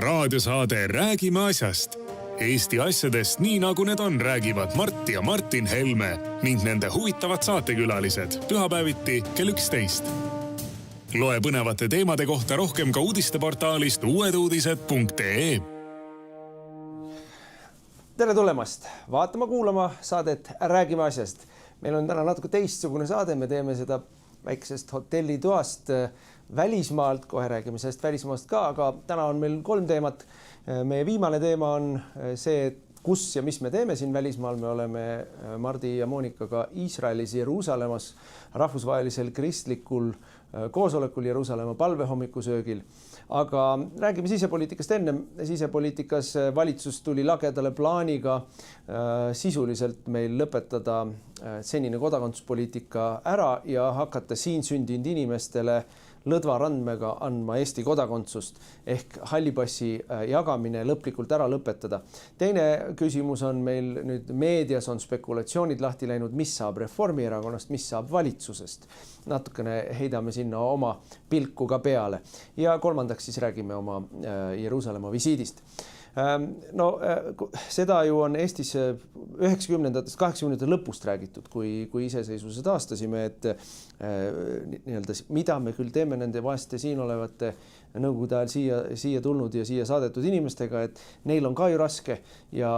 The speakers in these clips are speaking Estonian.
raadiosaade Räägime asjast. Eesti asjadest nii nagu need on, räägivad Mart ja Martin Helme ning nende huvitavad saatekülalised pühapäeviti kell 11. Loe põnevate teemade kohta rohkem ka uudisteportaalist uueduudised.ee. Tere tulemast! Vaatama kuulama saadet Räägime asjast. Meil on täna natuke teistsugune saade, me teeme seda väiksest hotellitoast välismaalt, kohe räägime sellest välismaast ka, aga täna on meil 3 teemat. Meie viimane teema on see, kus ja mis me teeme siin välismaal. Me oleme Mardi ja Moonikaga Iisraelis Jeruusalemmas rahvusvahelisel kristlikul koosolekul Jeruusalemma palvehommikusöögil. Aga räägime sisepoliitikast enne. Sisepoliitikas valitsus tuli lagedale plaaniga sisuliselt meil lõpetada senine kodakondsuspoliitika ära ja hakata siin sündinud inimestele lõdvarandmega andma Eesti kodakondsust ehk hallipassi jagamine lõplikult ära lõpetada. Teine küsimus on meil nüüd meedias on spekulatsioonid lahti läinud, mis saab Reformierakonnast, mis saab valitsusest. Natukene heidame sinna oma pilku ka peale. Ja kolmandaks siis räägime oma Jeruusalemma visiidist. No seda ju on Eestis 90-ndatest, 80-ndate lõpust räägitud, kui iseseisvuse taastasime, et mida me küll teeme nende vaeste siin olevate nõukogude ajal siia tulnud ja siia saadetud inimestega, et neil on ka ju raske ja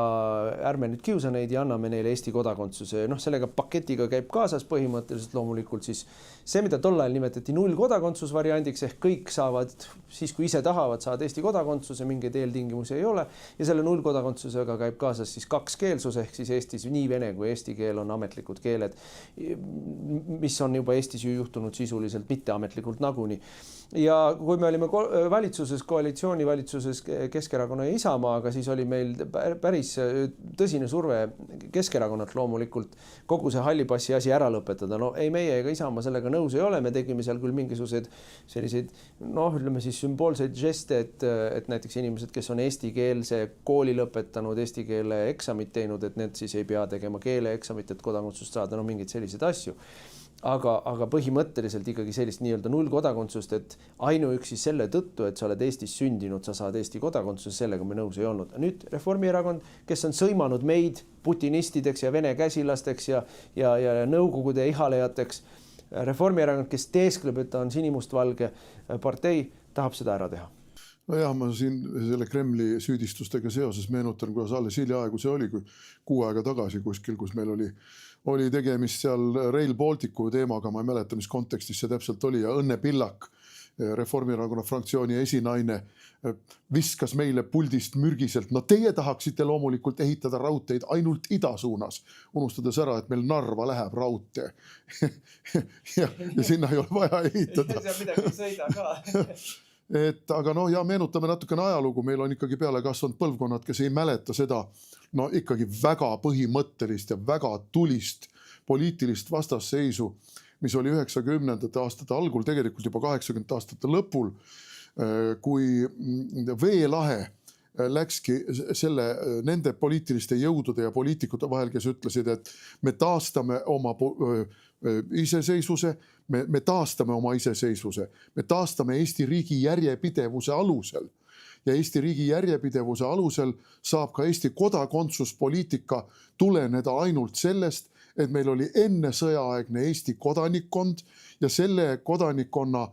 ärme nüüd kiusa neid ja anname neile Eesti kodakondsuse. Sellega paketiga käib kaasas põhimõtteliselt loomulikult siis see, mida tol ajal nimetati nullkodakondsus variandiks, ehk kõik saavad siis, kui ise tahavad, saada Eesti kodakondsuse, mingeid eeltingimusi ei ole ja selle nullkodakondsusega käib kaasas siis kakskeelsus ehk siis Eestis nii vene kui eesti keel on ametlikud keeled, mis on juba Eestis ju juhtunud sisuliselt mitteametlikult nagunii. Ja kui me olime valitsuses, koalitsioonivalitsuses Keskerakonna ja Isamaaga, siis oli meil päris tõsine surve Keskerakonnalt loomulikult kogu see hallipassi asi ära lõpetada. Ei meie ega Isamaa sellega nõus ei ole, me tegime seal küll mingisuguseid selliseid, ütleme siis sümboolseid žeste, et näiteks inimesed, kes on eestikeelse kooli lõpetanud, eesti keele eksamit teinud, et need siis ei pea tegema keeleeksamit, et kodakondsust saada, mingeid selliseid asju. Aga põhimõtteliselt ikkagi sellist nii-öelda nullkodakondsust, et ainuüksi selle tõttu, et sa oled Eestis sündinud, sa saad Eesti kodakondsuse, sellega me nõus ei olnud. Nüüd Reformierakond, kes on sõimanud meid putinistideks ja vene käsilasteks ja nõukogude ihalejateks, Reformierakond, kes teeskleb, et ta on sinimustvalge partei, tahab seda ära teha. Nojah, ma siin selle Kremli süüdistustega seoses meenutan, kuidas alles hiljaaegu see oli, kui 6 aega tagasi kuskil, kus meil oli tegemist seal Rail Balticu teemaga, ma ei mäleta, mis kontekstis see täpselt oli, ja Õnne Pillak, Reformierakonna fraktsiooni esinaine, viskas meile puldist mürgiselt. Teie tahaksite loomulikult ehitada raudteid ainult ida suunas, unustades ära, et meil Narva läheb raudtee. ja sinna ei ole vaja ehitada. Seal midagi ei sõida ka. Aga meenutame natukene ajalugu, meil on ikkagi peale kasvanud põlvkonnad, kes ei mäleta seda ikkagi väga põhimõttelist ja väga tulist poliitilist vastasseisu, mis oli 90-ndate aastate algul, tegelikult juba 80 aastate lõpul, kui Veelahe läkski nende poliitiliste jõudude ja poliitikute vahel, kes ütlesid, et me taastame oma iseseisvuse, me taastame oma iseseisvuse, me taastame Eesti riigi järjepidevuse alusel. Ja Eesti riigi järjepidevuse alusel saab ka Eesti kodakondsuspoliitika tuleneda ainult sellest, et meil oli enne sõjaaegne Eesti kodanikkond ja selle kodanikkonna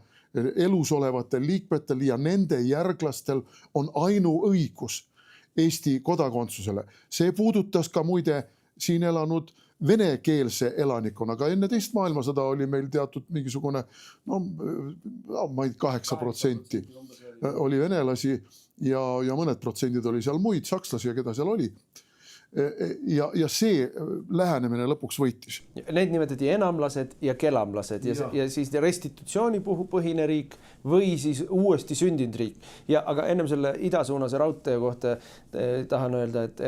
elus olevatel liikmetel ja nende järglastel on ainuõigus Eesti kodakondsusele. See puudutas ka muide siin elanud venekeelse elanikkonna, aga enne teist maailmasõda oli meil teatud mingisugune, 8% oli venelasi ja mõned protsendid oli seal muid sakslasi ja keda seal oli. Ja see lähenemine lõpuks võitis. Need nimetati enamlased ja kelamlased ja siis restitutsiooni põhine riik või siis uuesti sündinud riik. Aga ennem selle idasuunase raudtee kohta tahan öelda, et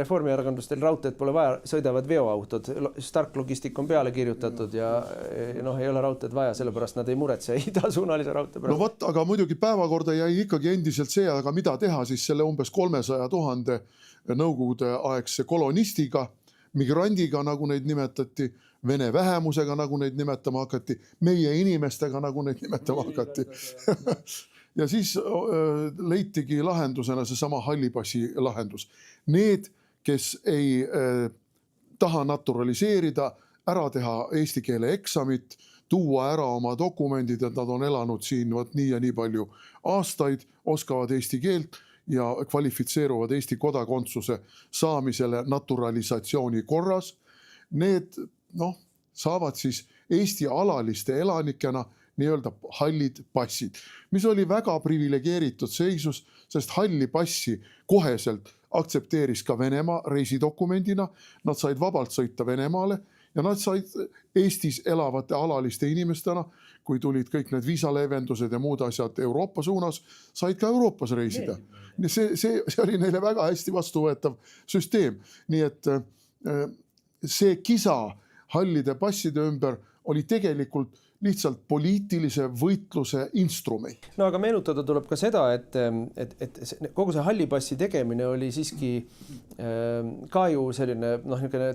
reformierakondlastel raudteed pole vaja, sõidavad veoautod. Stark Logistik on peale kirjutatud ja ei ole raudteed vaja, sellepärast nad ei muretse idasuunalise raudtee pärast. Aga muidugi päevakorda jäi ikkagi endiselt see, aga mida teha siis selle umbes 300 000 nõukogude aegse kolonistiga, migrandiga, nagu neid nimetati, vene vähemusega, nagu neid nimetama hakati, meie inimestega, nagu neid nimetama hakati. Ja siis leitigi lahendusena seesama hallipassi lahendus. Need, kes ei taha naturaliseerida, ära teha eesti keele eksamit, tuua ära oma dokumendid, et nad on elanud siin nii ja nii palju aastaid, oskavad eesti keelt ja kvalifitseeruvad Eesti kodakondsuse saamisele naturalisatsiooni korras. Need saavad siis Eesti alaliste elanikena nii-öelda hallid passid, mis oli väga privilegeeritud seisus, sest halli passi koheselt aktsepteeris ka Venemaa reisidokumendina. Nad said vabalt sõita Venemaale ja nad said Eestis elavate alaliste inimestena, kui tulid kõik need viisaleevendused ja muud asjad Euroopa suunas, said ka Euroopas reisida. See oli neile väga hästi vastuvõetav süsteem. Nii et see kisa hallide passide ümber oli tegelikult lihtsalt poliitilise võitluse instrument. No aga meenutada tuleb ka seda, et kogu see hallipassi tegemine oli siiski ka ju selline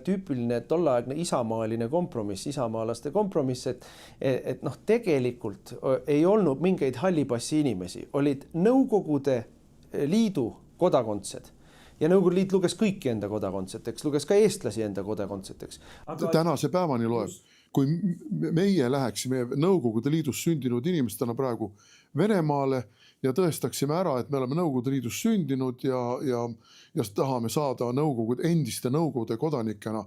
tüüpiline tolleaegne isamaaline kompromiss, isamaalaste kompromiss, et tegelikult ei olnud mingeid hallipassi inimesi, olid Nõukogude Liidu kodakondsed. Ja Nõukogude Liit luges kõiki enda kodakondseteks, luges ka eestlasi enda kodakondseteks. Tänase päevani loeb. Kui meie läheksime Nõukogude Liidus sündinud inimestena praegu Venemaale ja tõestaksime ära, et me oleme Nõukogude Liidus sündinud ja tahame saada endiste Nõukogude kodanikena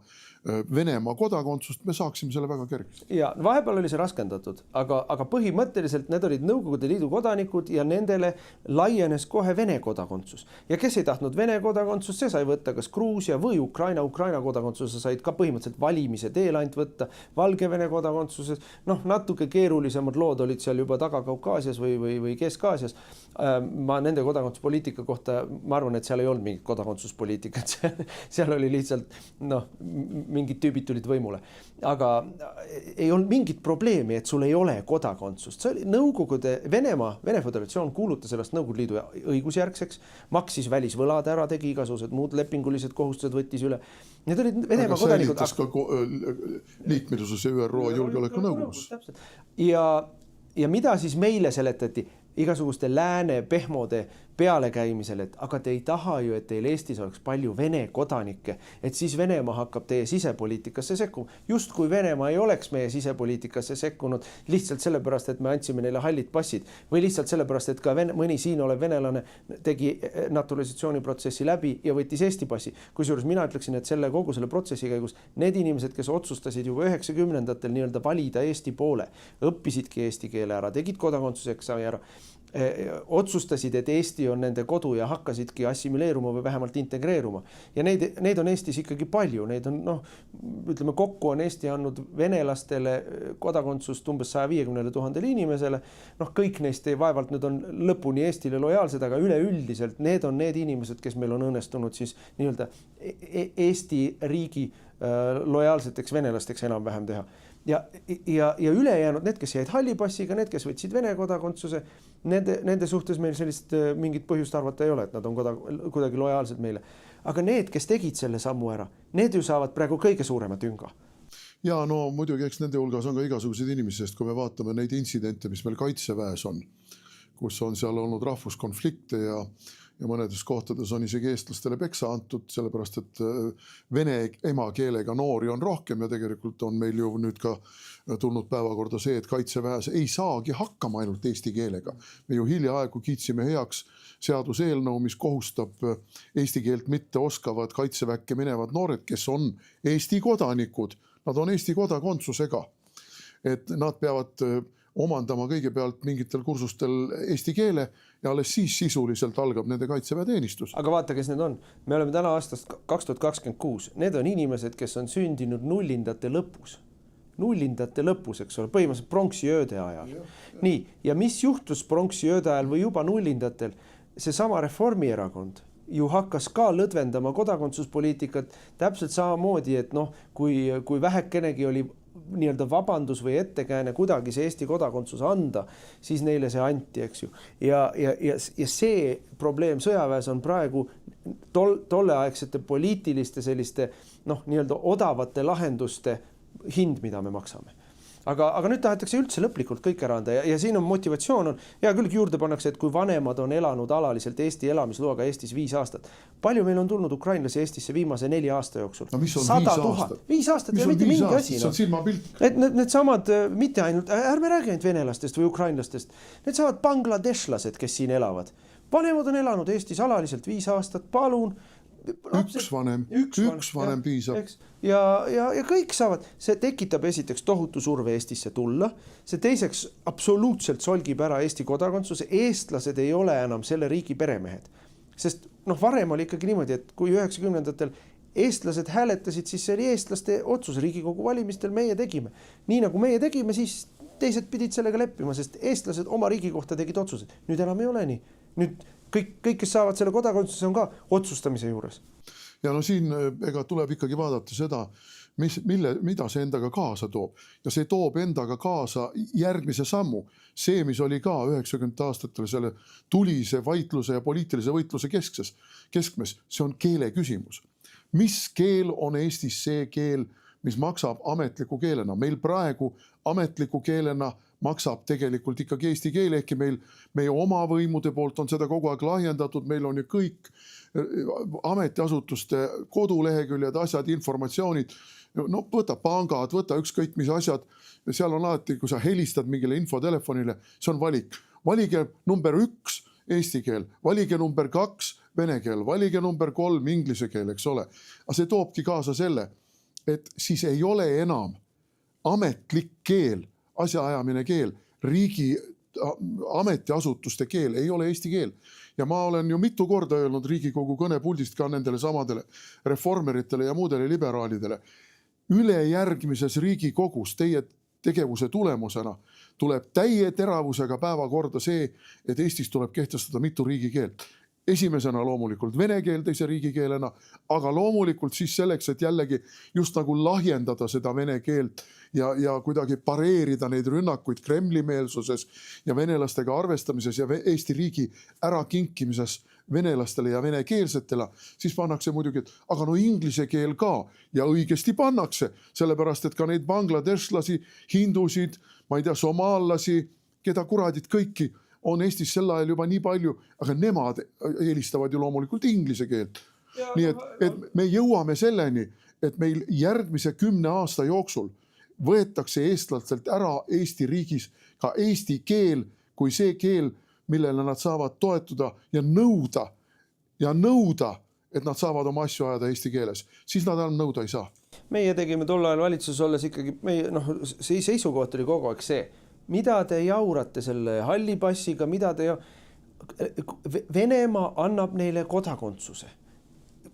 Venemaa kodakondsust, me saaksime selle väga kergeks. Ja vahepeal oli see raskendatud, aga põhimõtteliselt need olid Nõukogude Liidu kodanikud ja nendele laienes kohe Vene kodakondsus. Ja kes ei tahtnud Vene kodakondsust, see sai võtta kas Gruusia või Ukraina kodakondsuse said ka põhimõtteliselt valimise teel ainult võtta, Valgevene kodakondsuses, natuke keerulisemad lood olid seal juba Taga-Kaukaasias või Kesk-Aasias. Ma nende kodakondsuspoliitika kohta, ma arvan, et seal ei olnud mingit kodakondsuspoliitikat, seal oli lihtsalt, mingid tüübid tulid võimule. Aga ei olnud mingit probleemi, et sul ei ole kodakondsust. See oli Nõukogude Vene Föderatsioon kuulutas ennast Nõukogude Liidu õigusjärgseks, maksis välisvõlad ära, tegi igasugused muud lepingulised kohustused, võttis üle. Need olid Venemaa kodanikud. Aga säilitas ka liikmelisuse ÜRO Julgeolekunõukogus. Ja mida siis meile seletati? Igasuguste lääne pehmode pealekäimisel, et aga te ei taha ju, et teil Eestis oleks palju Vene kodanikke, et siis Venemaa hakkab teie sisepoliitikasse sekkuma. Just kui Venemaa ei oleks meie sisepoliitikasse sekkunud lihtsalt sellepärast, et me andsime neile hallid passid või lihtsalt sellepärast, et ka mõni siin olev venelane tegi naturalisatsiooniprotsessi läbi ja võttis Eesti passi. Kusjuures mina ütleksin, et kogu selle protsessi käigus need inimesed, kes otsustasid juba 90-ndatel nii-öelda valida Eesti poole, õppisidki eesti keele ära, tegid kodakondsuseksami ära, otsustasid, et Eesti on nende kodu ja hakkasidki assimileeruma või vähemalt integreeruma. Ja neid on Eestis ikkagi palju. Neid on, ütleme, kokku on Eesti andnud venelastele kodakondsust umbes 150 000 inimesele. Kõik neist vaevalt nüüd on lõpuni Eestile lojaalsed, aga üleüldiselt need on need inimesed, kes meil on õnnestunud siis nii-öelda Eesti riigi lojaalseteks venelasteks enam-vähem teha. Ja ülejäänud, need, kes jäid hallipassiga, need, kes võtsid Vene kodakondsuse, nende suhtes meil sellist mingit põhjust arvata ei ole, et nad on kuidagi lojaalsed meile. Aga need, kes tegid selle sammu ära, need ju saavad praegu kõige suurema tünga. Ja muidugi, eks nende hulgas on ka igasugused inimesed, kui me vaatame neid intsidente, mis meil kaitseväes on, kus on seal olnud rahvuskonflikte ja mõnedes kohtades on isegi eestlastele peksa antud, sellepärast et vene emakeelega noori on rohkem ja tegelikult on meil ju nüüd ka tulnud päevakorda see, et kaitseväes ei saagi hakkama ainult eesti keelega. Me ju hiljaaegu kiitsime heaks seaduseelnõu, mis kohustab eesti keelt mitte oskavad kaitseväkke minevad noored, kes on Eesti kodanikud, nad on Eesti kodakondsusega, et nad peavad omandama kõigepealt mingitel kursustel eesti keele ja alles siis sisuliselt algab nende kaitseväeteenistus. Aga vaata, kes need on. Me oleme täna aastast 2026. Need on inimesed, kes on sündinud nullindate lõpus. Nullindate lõpus, eks ole, põhimõtteliselt pronksiööde ajal. Nii, ja mis juhtus pronksiööde ajal või juba nullindatel? Seesama Reformierakond ju hakkas ka lõdvendama kodakondsuspoliitikat täpselt samamoodi, et kui vähekenegi oli nii-öelda vabandus või ettekääne kuidagi see Eesti kodakondsus anda, siis neile see anti, eks ju. Ja see probleem sõjaväes on praegu tolleaegsete poliitiliste selliste nii-öelda odavate lahenduste hind, mida me maksame. aga nüüd tahetakse üldse lõplikult kõik ära anda ja siin on motivatsioon on, hea küll juurde pannakse, et kui vanemad on elanud alaliselt Eesti elamisloaga Eestis 5 aastat. Palju meil on tulnud ukrainlasi Eestisse viimase 4 aasta jooksul? No mis on 5 aastat? 5 aastat ja mitte mingi asi. See on silmapilt. Need samad, mitte ainult, ärme räägi ainult venelastest või ukrainlastest, need samad bangladeshlased, kes siin elavad. Vanemad on elanud Eestis alaliselt 5 aastat, palun. Üks vanem piisab. Ja kõik saavad, see tekitab esiteks tohutu surve Eestisse tulla, see teiseks absoluutselt solgib ära Eesti kodakondsuse, eestlased ei ole enam selle riigi peremehed. Sest varem oli ikkagi niimoodi, et kui 90-ndatel eestlased hääletasid, siis see oli eestlaste otsus Riigikogu valimistel, meie tegime. Nii nagu meie tegime, siis teised pidid sellega leppima, sest eestlased oma riigi kohta tegid otsused. Nüüd enam ei ole nii. Nüüd kõik, kes saavad selle kodakondsuse, on ka otsustamise juures. Ja no siin ega tuleb ikkagi vaadata seda, mida see endaga kaasa toob. Ja see toob endaga kaasa järgmise sammu. See, mis oli ka 90 aastatel selle tulise vaitluse ja poliitilise võitluse keskmes, see on keele küsimus. Mis keel on Eestis see keel, mis maksab ametliku keelena? Meil praegu ametliku keelena maksab tegelikult ikkagi eesti keel, ehkki meie oma võimude poolt on seda kogu aeg lahjendatud, meil on ju kõik ametiasutuste koduleheküljed, asjad, informatsioonid, no võta pangad, võta ükskõik mis asjad, seal on alati, kui sa helistad mingile infotelefonile, see on valik. Valige number 1 eesti keel, valige number 2 vene keel, valige number 3 inglise keel, eks ole. Aga see toobki kaasa selle, et siis ei ole enam ametlik keel, asjaajamine keel, riigi ametiasutuste keel ei ole eesti keel. Ja ma olen ju mitu korda öelnud Riigikogu kõnepuldist ka nendele samadele reformeritele ja muudele liberaalidele. Ülejärgmises Riigikogus teie tegevuse tulemusena tuleb täie teravusega päevakorda see, et Eestis tuleb kehtestada mitu riigikeelt. Esimesena loomulikult vene keel teise riigikeelena, aga loomulikult siis selleks, et jällegi just nagu lahjendada seda vene keelt ja kuidagi pareerida neid rünnakuid Kremli meelsuses ja venelastega arvestamises ja Eesti riigi ärakinkimises venelastele ja venekeelsetele, siis pannakse muidugi, et aga no inglise keel ka ja õigesti pannakse, sellepärast et ka neid bangladeshlasi, hindusid, ma ei tea, somaallasi, keda kuradid kõiki on Eestis sel ajal juba nii palju, aga nemad eelistavad ju loomulikult inglise keelt. Nii et me jõuame selleni, et meil järgmise 10 aasta jooksul võetakse eestlastelt ära Eesti riigis ka eesti keel kui see keel, millele nad saavad toetuda ja nõuda, et nad saavad oma asju ajada eesti keeles. Siis nad enam nõuda ei saa. Meie tegime tol ajal valitsuses olles ikkagi, see seisukoht oli kogu aeg see, mida te jaurate selle halli passiga, Venemaa annab neile kodakondsuse.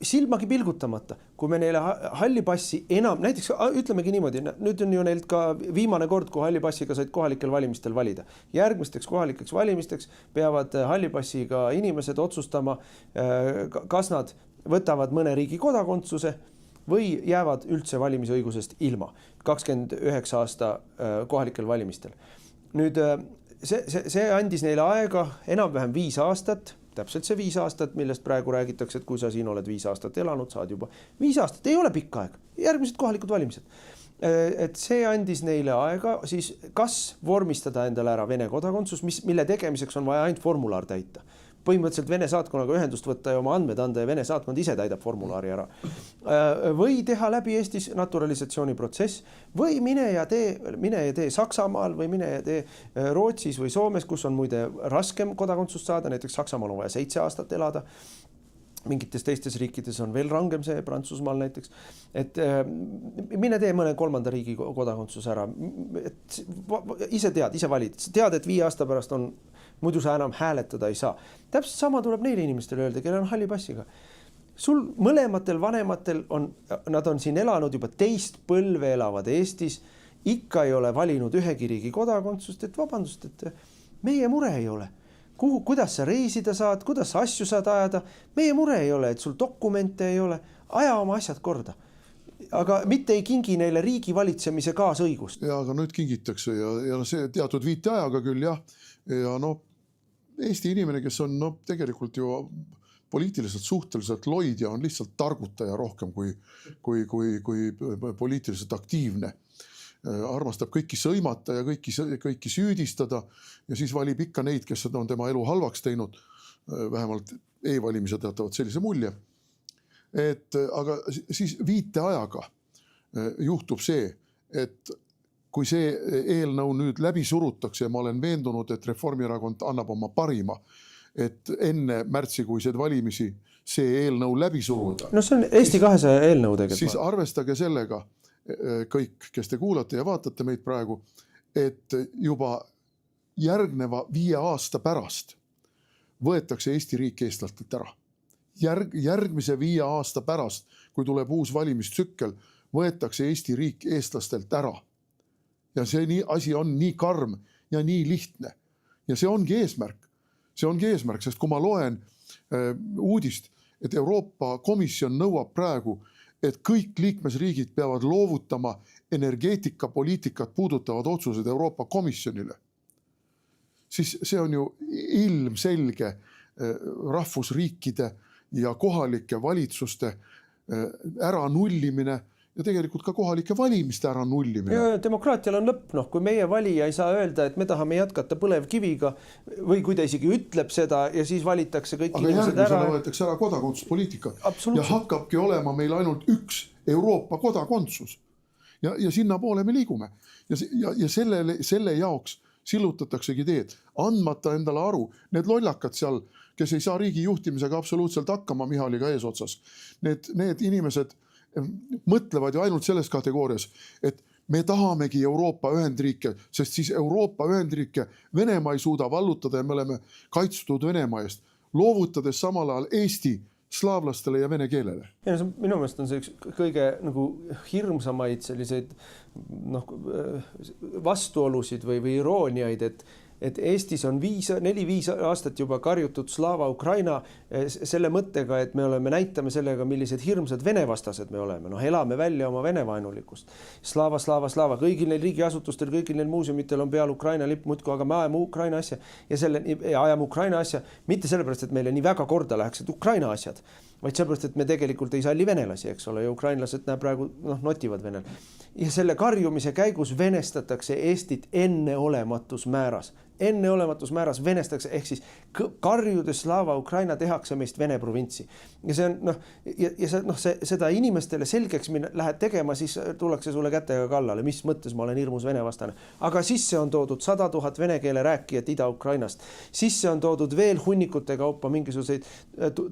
Silmagi pilgutamata, kui me neile halli passi enam, näiteks ütlemegi niimoodi, nüüd on ju neilt ka viimane kord, kui halli passiga said kohalikel valimistel valida. Järgmisteks kohalikeks valimisteks peavad halli passiga inimesed otsustama, kas nad võtavad mõne riigi kodakondsuse või jäävad üldse valimisõigusest ilma 29 aasta kohalikel valimistel. Nüüd see andis neile aega enam-vähem 5 aastat, täpselt see 5 aastat, millest praegu räägitakse, et kui sa siin oled 5 aastat elanud, saad juba 5 aastat, ei ole pikk aeg, järgmised kohalikud valimised. Et see andis neile aega siis kas vormistada endale ära Vene kodakondsus, mille tegemiseks on vaja ainult formulaar täita. Põhimõtteliselt Vene saatkonnaga ühendust võtta ja oma andmed anda ja Vene saatkond ise täidab formulaari ära. Või teha läbi Eestis naturalisatsiooniprotsess või mine ja tee Saksamaal või mine ja tee Rootsis või Soomes, kus on muide raskem kodakondsust saada, näiteks Saksamaal on vaja 7 aastat elada. Mingites teistes riikides on veel rangem see, Prantsusmaal näiteks. Et mine tee mõne 3. riigi kodakondsus ära. Ise tead, ise valid. Tead, et 5 aasta pärast on muidu sa enam hääletada ei saa. Täpselt sama tuleb neile inimestele öelda, kellel on halli passiga. Sul mõlematel vanematel nad on siin elanud juba teist põlve elavad Eestis, ikka ei ole valinud ühegi riigi kodakondsust, et vabandust, et meie mure ei ole. Kuidas sa reisida saad, kuidas sa asju saad ajada, meie mure ei ole, et sul dokumente ei ole, aja oma asjad korda. Aga mitte ei kingi neile riigi valitsemise kaasõigust. Ja aga nüüd kingitakse ja see teatud viiteajaga küll jah. Ja Eesti inimene, kes on tegelikult ju poliitiliselt suhteliselt loid ja on lihtsalt targutaja rohkem kui poliitiliselt aktiivne. armastab kõiki sõimata ja kõiki süüdistada ja siis valib ikka neid, kes on tema elu halvaks teinud. Vähemalt e-valimised jätavad sellise mulje. Aga siis viiteajaga juhtub see, et kui see eelnõu nüüd läbi surutakse ja ma olen veendunud, et Reformierakond annab oma parima, et enne märtsikuiseid valimisi see eelnõu läbi suruda. No see on Eesti 200 eelnõu tegelikult. Siis arvestage sellega kõik, kes te kuulate ja vaatate meid praegu, et juba järgneva 5 aasta pärast võetakse Eesti riik eestlastelt ära. Järgmise 5 aasta pärast, kui tuleb uus valimistsükkel, võetakse Eesti riik eestlastelt ära. Ja see asi on nii karm ja nii lihtne. Ja see ongi eesmärk. See ongi eesmärk, sest kui ma loen uudist, et Euroopa Komisjon nõuab praegu, et kõik liikmesriigid peavad loovutama energeetikapoliitikat puudutavad otsused Euroopa Komisjonile, siis see on ju ilmselge rahvusriikide ja kohalike valitsuste äranullimine ja tegelikult ka kohalike valimiste ära nullimine. Ja demokraatial on lõpp. Kui meie valija ei saa öelda, et me tahame jätkata põlevkiviga või kui ta isegi ütleb seda ja siis valitakse kõik inimesed ära. Aga võetakse ära kodakondsuspoliitika ja hakkabki olema meil ainult üks Euroopa kodakondsus. Ja sinna poole me liigume. Ja selle jaoks sillutataksegi teed, andmata endale aru, need lollakad seal, kes ei saa riigi juhtimisega absoluutselt hakkama Michaliga eesotsas. Need inimesed mõtlevad ju ainult selles kategoorias, et me tahamegi Euroopa Ühendriike, sest siis Euroopa Ühendriike Venemaa ei suuda vallutada ja me oleme kaitstud Venemaa eest, loovutades samal ajal Eesti slaavlastele ja vene keelele. Ja minu meelest on see üks kõige hirmsamaid selliseid vastuolusid või irooniaid, et Eestis on 4-5 aastat juba karjutud Slava Ukraina selle mõttega, et me näitame sellega, millised hirmsad venevastased me oleme. Elame välja oma venevaenulikkust. Slava, slava, slava. Kõigil neil riigiasutustel, kõigil neil muuseumitel on peal Ukraina lipp muudkui, aga me ajame Ukraina asja ja ajame Ukraina asja mitte sellepärast, et meile nii väga korda läheks, et Ukraina asjad, vaid sellepärast, et me tegelikult ei salli venelasi, eks ole, ja ukrainlased praegu notivad venel. Ja selle karjumise käigus venestatakse Eestit enneolematus määras venestatakse, ehk siis karjudes Slava Ukraina tehakse meist Vene provintsi. Ja see on, seda inimestele selgeks lähed tegema, siis tullakse sulle kätega kallale, mis mõttes ma olen hirmus venevastane. Aga sisse on toodud 100 000 vene keele rääkijat Ida-Ukrainast. Sisse on toodud veel hunnikute kaupa mingisuguseid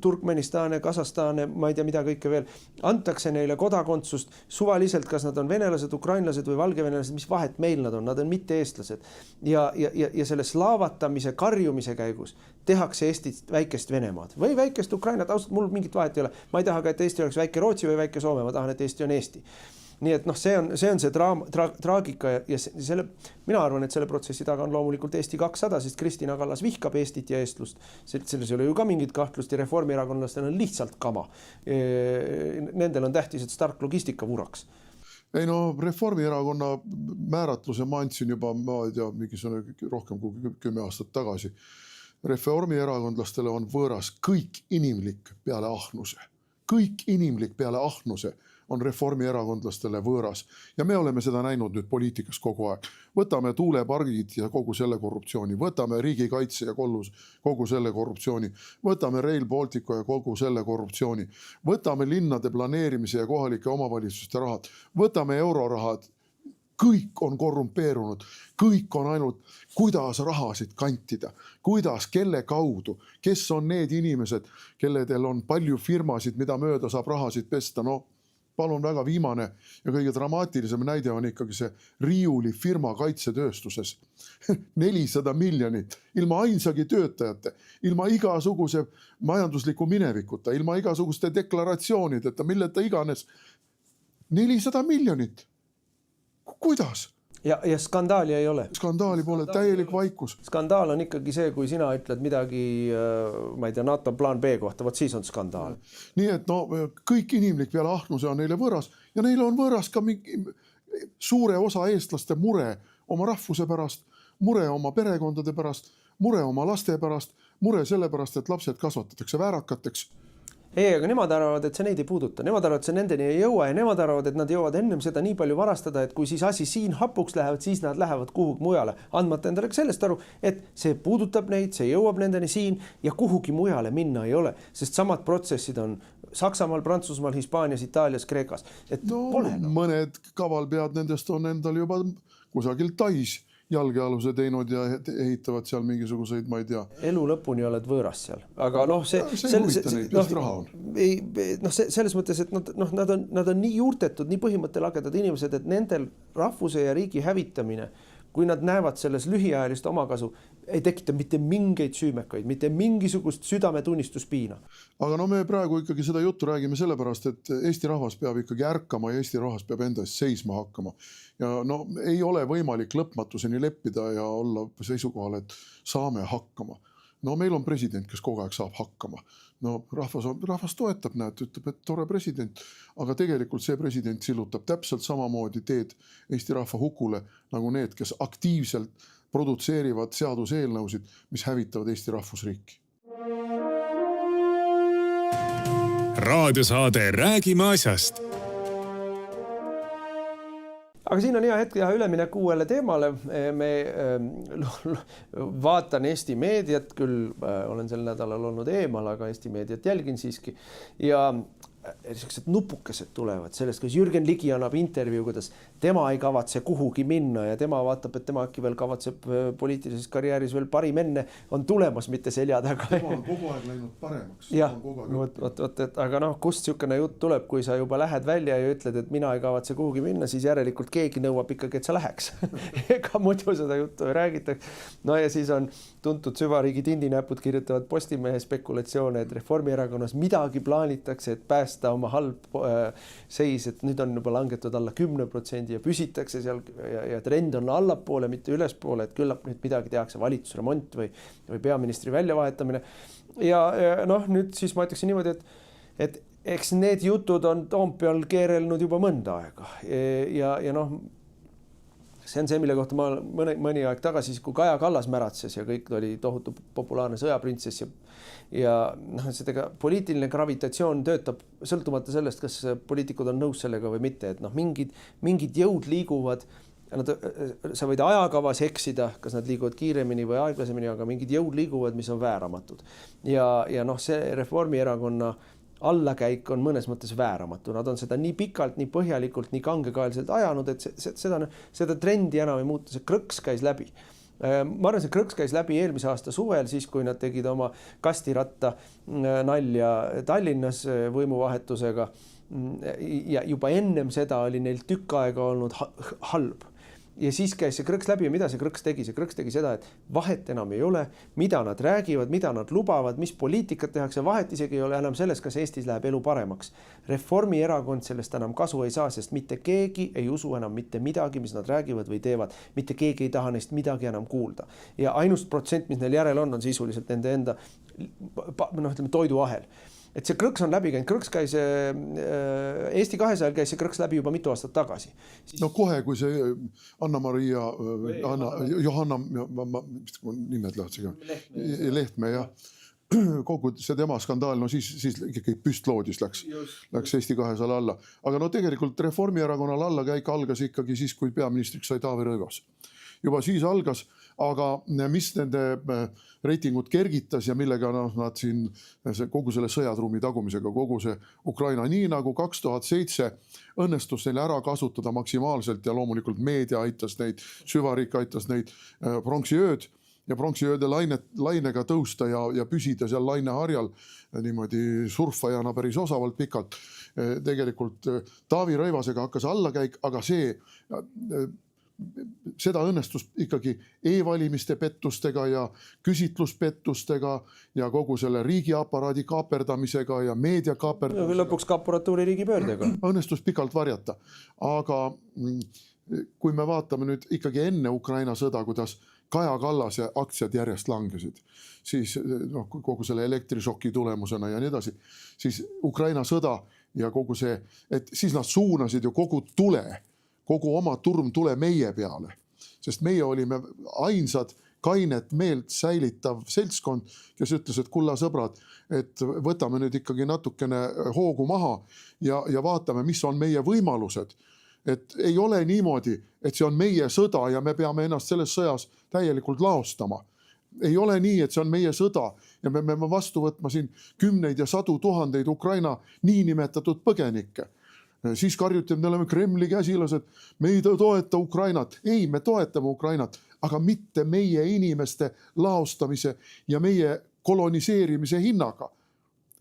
Turkmenistane, Kasahstane, ma ei tea mida kõike veel. Antakse neile kodakondsust suvaliselt, kas nad on venelased, ukrainlased või valgevenelased, mis vahet meil nad on mitte eestlased. Ja selle slaavatamise, karjumise käigus tehakse Eestist väikest Venemaad või väikest Ukrainat, ausalt mul mingit vahet ei ole. Ma ei taha ka, et Eesti oleks väike Rootsi või väike Soome, ma tahan, et Eesti on Eesti. Nii et see on see traagika ja mina arvan, et selle protsessi taga on loomulikult Eesti 200, sest Kristina Kallas vihkab Eestit ja eestlust. Selles ei ole ju ka mingit kahtlust ja reformierakondlastel on lihtsalt kama. Nendel on tähtis, et Stark Logistika vuraks. Ei Reformierakonna määratluse ma andsin juba, ma ei tea, mingisugune rohkem kui 10 aastat tagasi. Reformierakondlastele on võõras kõik inimlik peale ahnuse. Kõik inimlik peale ahnuse on reformierakondlastele võõras. Ja me oleme seda näinud nüüd poliitikas kogu aeg. Võtame tuulepargid ja kogu selle korruptsiooni. Võtame riigikaitse ja kogu selle korruptsiooni. Võtame Rail Balticu ja kogu selle korruptsiooni. Võtame linnade planeerimise ja kohalike omavalitsuste rahad. Võtame eurorahad. Kõik on korrumpeerunud. Kõik on ainult, kuidas rahasid kantida. Kuidas, kelle kaudu. Kes on need inimesed, kelledel on palju firmasid, mida mööda saab rahasid pesta. Palun väga viimane ja kõige dramaatilisem näide on ikkagi see riiuli firma kaitsetööstuses. 400 miljonit, ilma ainsagi töötajate, ilma igasuguse majandusliku minevikuta, ilma igasuguste deklaratsioonideta, milleta iganes. 400 miljonit. Kuidas? Ja skandaali ei ole. Skandaali pole, täielik vaikus. Skandaal on ikkagi see, kui sina ütled midagi, ma ei tea, NATO plaan B kohta, siis on skandaal. Nii et kõik inimlik peale ahnuse on neile võõras ja neile on võõras ka suure osa eestlaste mure oma rahvuse pärast, mure oma perekondade pärast, mure oma laste pärast, mure selle pärast, et lapsed kasvatatakse väärakateks. Ei, aga nemad arvavad, et see neid ei puuduta, nemad arvavad, et see nendeni ei jõua ja nemad arvavad, et nad jõuavad ennem seda nii palju varastada, et kui siis asi siin hapuks lähevad, siis nad lähevad kuhugi mujale, andmata endale sellest aru, et see puudutab neid, see jõuab nendeni siin ja kuhugi mujale minna ei ole, sest samad protsessid on Saksamaal, Prantsusmaal, Hispaanias, Itaalias, Kreekas. Et pole, mõned kavalpead nendest on endal juba kusagil Tais jalgealuse teinud ja ehitavad seal mingisuguseid, ma ei tea. Elu lõpuni oled võõras seal, aga see ei huvita neid, just raha on. Selles mõttes, et nad on nii juurtetud, nii põhimõttelagedad inimesed, et nendel rahvuse ja riigi hävitamine, kui nad näevad selles lühiajalist omakasu, ei tekita mitte mingeid süümekaid, mitte mingisugust südametunnistuspiina. Aga no me praegu ikkagi seda juttu räägime sellepärast, et Eesti rahvas peab ikkagi ärkama ja Eesti rahvas peab enda eest seisma hakkama. Ja no ei ole võimalik lõpmatuseni leppida ja olla seisukohal, et saame hakkama. No meil on president, kes kogu aeg saab hakkama. No rahvas toetab, ütleb, et tore president, aga tegelikult see president sillutab täpselt samamoodi teed Eesti rahva hukule nagu need, kes aktiivselt produtseerivad seaduseelnõusid, mis hävitavad Eesti rahvusriiki. Raadiosaade Räägime asjast. Aga siin on hea hetk teha üleminek uuele teemale. Vaatan Eesti meediat, küll olen sel nädalal olnud eemal, aga Eesti meediat jälgin siiski. Ja sellised nupukesed tulevad sellest, kus Jürgen Ligi annab intervjuu, kuidas tema ei kavatse kuhugi minna ja tema vaatab, et tema äkki veel kavatseb poliitilises karjääris veel parim enne on tulemas, mitte selja taga. Tema on kogu aeg läinud paremaks. Jah, aga kust niisugune jutt tuleb, kui sa juba lähed välja ja ütled, et mina ei kavatse kuhugi minna, siis järelikult keegi nõuab ikkagi, et sa läheks. Ega muidu seda juttu ei räägitakse. No ja siis on tuntud süvariigi tindinäpud kirjutavad Postimehe spekulatsioone, et Reformierakonnas midagi plaanitakse, et päästa oma halb seis, et nüüd on juba langetud alla 10% ja püsitakse seal ja trend on allapoole, mitte ülespoole, et küllap nüüd midagi tehakse, valitsusremont või peaministri väljavahetamine. Ja nüüd siis ma ütleksin niimoodi, et eks need jutud on Toompeal keerelnud juba mõnda aega ja see on see, mille kohta ma mõni aeg tagasi, kui Kaja Kallas märatses ja kõik oli tohutu populaarne sõjaprintsess ja seda poliitiline gravitatsioon töötab sõltumata sellest, kas poliitikud on nõus sellega või mitte, et mingid jõud liiguvad, sa võid ajakavas eksida, kas nad liiguvad kiiremini või aeglasemini, aga mingid jõud liiguvad, mis on vääramatud. Ja see Reformierakonna allakäik on mõnes mõttes vääramatu. Nad on seda nii pikalt, nii põhjalikult, nii kangekaelselt ajanud, et seda trendi enam ei muuta. See krõks käis läbi. Ma arvan, see krõks käis läbi eelmise aasta suvel, siis kui nad tegid oma kastiratta nalja Tallinnas võimuvahetusega. Ja juba ennem seda oli neil tükk aega olnud halb. Ja siis käis see krõks läbi ja mida see krõks tegi? See krõks tegi seda, et vahet enam ei ole, mida nad räägivad, mida nad lubavad, mis poliitikat tehakse, vahet isegi ei ole enam selles, kas Eestis läheb elu paremaks. Reformierakond sellest enam kasu ei saa, sest mitte keegi ei usu enam mitte midagi, mis nad räägivad või teevad. Mitte keegi ei taha neist midagi enam kuulda. Ja ainus protsent, mis neil järel on sisuliselt nende enda toiduahel. Et see krõks on läbi käinud, krõks käis Eesti 200 käis see krõks läbi juba mitu aastat tagasi. No kohe, kui see Anna-Maria, Johanna, nimed lähtsi Lehtme, jah. Kogu see tema skandaal, siis ikkagi püstloodis läks Eesti 200 alla. Aga tegelikult Reformierakonnal allakäik algas ikkagi siis, kui peaministriks sai Taavi Rõivas. Juba siis algas, aga mis nende reitingut kergitas ja millega nad siin kogu selle sõjatruumi tagumisega, kogu see Ukraina, nii nagu 2007 õnnestus neile ära kasutada maksimaalselt ja loomulikult meedia aitas neid, süvariik aitas neid pronksiööd ja pronksiööde lainega tõusta ja püsida seal laineharjal niimoodi surfajana päris osavalt pikalt. Tegelikult Taavi Rõivasega hakkas allakäik, aga seda õnnestus ikkagi e-valimiste pettustega ja küsitluspettustega ja kogu selle riigiaparaadi kaaperdamisega ja meedia kaaperdamisega. Lõpuks kaporatuuri riigipöördega. Õnnestus pikalt varjata. Aga kui me vaatame nüüd ikkagi enne Ukraina sõda, kuidas Kaja Kallase aktsiad järjest langesid, siis kogu selle elektrišoki tulemusena ja nii edasi, siis Ukraina sõda ja kogu see, et siis nad suunasid ju kogu oma turmtule meie peale, sest meie olime ainsad, kainet meelt säilitav seltskond, kes ütles, et kulla sõbrad, et võtame nüüd ikkagi natukene hoogu maha ja vaatame, mis on meie võimalused. Et ei ole niimoodi, et see on meie sõda ja me peame ennast selles sõjas täielikult laostama. Ei ole nii, et see on meie sõda ja me peame vastu võtma siin kümneid ja sadu tuhandeid Ukraina niinimetatud põgenikke. Siis karjuti, et me oleme Kremli käsilased, me ei toeta Ukrainat. Ei, me toetame Ukrainat, aga mitte meie inimeste laostamise ja meie koloniseerimise hinnaga.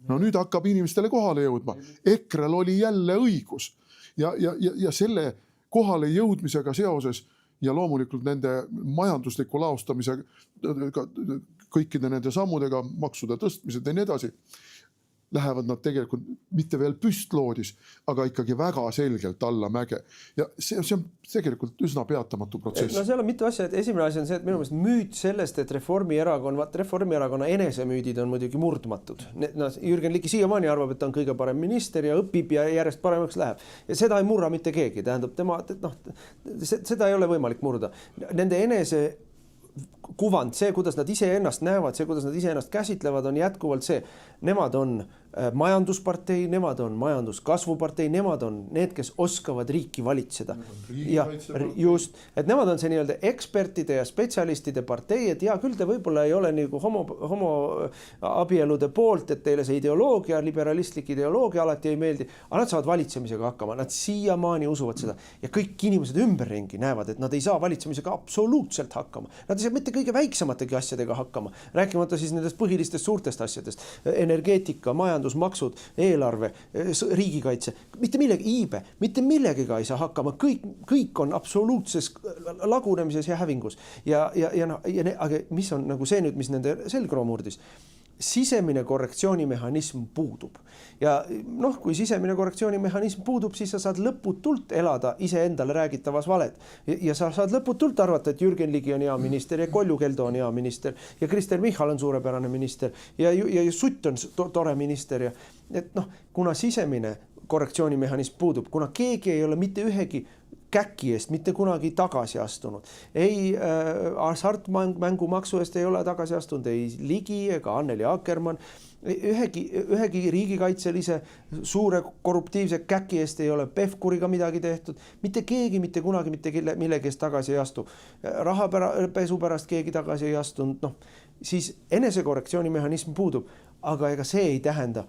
No nüüd hakkab inimestele kohale jõudma. EKRE-l oli jälle õigus ja selle kohale jõudmisega seoses ja loomulikult nende majandusliku laostamise kõikide nende sammudega, maksude tõstmised ja nii edasi, lähevad nad tegelikult mitte veel püstloodis, aga ikkagi väga selgelt alla mäge. Ja see on tegelikult üsna peatamatu protsess. No seal on mitu asja, et esimene asi on see, et minu meelest müüt sellest, et Reformierakonna enesemüüdid on muidugi murdmatud. Jürgen Ligi siiamaani arvab, et ta on kõige parem minister ja õpib ja järjest paremaks läheb. Ja seda ei murra mitte keegi. Tähendab, seda ei ole võimalik murda. Nende enese kuvand, see, kuidas nad ise ennast näevad, see, kuidas nad ise ennast käsitlevad, on jätkuvalt see. Nemad on majanduspartei, nemad on majanduskasvupartei, nemad on need, kes oskavad riiki valitseda. Ja just, et nemad on see nii-öelda ekspertide ja spetsialistide partei, et ja küll te võib-olla ei ole nagu homo abielude poolt, et teile see ideoloogia, liberalistlik ideoloogia alati ei meeldi, aga nad saavad valitsemisega hakkama, nad siiamaani usuvad seda ja kõik inimesed ümberringi näevad, et nad ei saa valitsemisega absoluutselt hakkama. Nad ei saa mitte kõige väiksemategi asjadega hakkama, rääkimata siis nendest põhilistest suurtest asjadest, energeetika, majandusmaksud, eelarve, riigikaitse, mitte millegi iibe, mitte millegiga ei saa hakkama, kõik on absoluutses lagunemises ja hävingus. Aga mis on nagu see nüüd, mis nende selgroo murdis? Sisemine korrektsioonimehhanism puudub. Ja kui sisemine korrektsioonimehhanism puudub, siis sa saad lõputult elada iseendale räägitavas valed. Ja sa saad lõputult arvata, et Jürgen Ligi on hea minister ja Kolju Keldo on hea minister ja Kristen Michal on suurepärane minister ja Sutt on tore minister. Ja, et kuna sisemine korrektsioonimehhanism puudub, kuna keegi ei ole mitte ühegi käki eest mitte kunagi tagasi astunud. Ei hasartmängumaksu eest ei ole tagasi astunud, ei Ligi ega Anneli Akkermann. Ühegi riigikaitselise suure korruptiivse käki eest ei ole Pevkuriga midagi tehtud. Mitte keegi mitte kunagi mitte millegi eest tagasi ei astu. Rahapesu pärast keegi tagasi ei astunud. Siis enesekorrektsioonimehhanism puudub, aga ega see ei tähenda,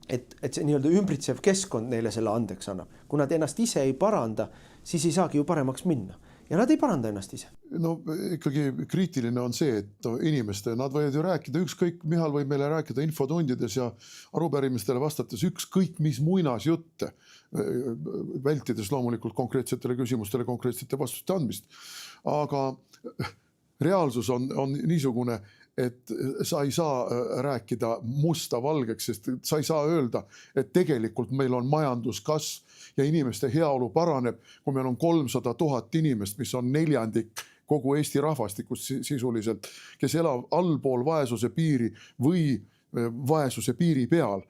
et see nii-öelda ümbritsev keskkond neile selle andeks annab. Kui nad ennast ise ei paranda, siis ei saagi ju paremaks minna. Ja nad ei paranda ennast ise. No ikkagi kriitiline on see, et inimeste, nad võivad ju rääkida ükskõik, Mihal võib meile rääkida infotundides ja arupärimistele vastates ükskõik mis muinas jutte, vältides loomulikult konkreetsetele küsimustele konkreetsete vastuste andmist. Aga reaalsus on niisugune, et sa ei saa rääkida musta valgeks, sest sa ei saa öelda, et tegelikult meil on majanduskasv ja inimeste heaolu paraneb, kui meil on 300 000 inimest, mis on 1/4 kogu Eesti rahvastikust sisuliselt, kes elab allpool vaesuse piiri või vaesuse piiri peal.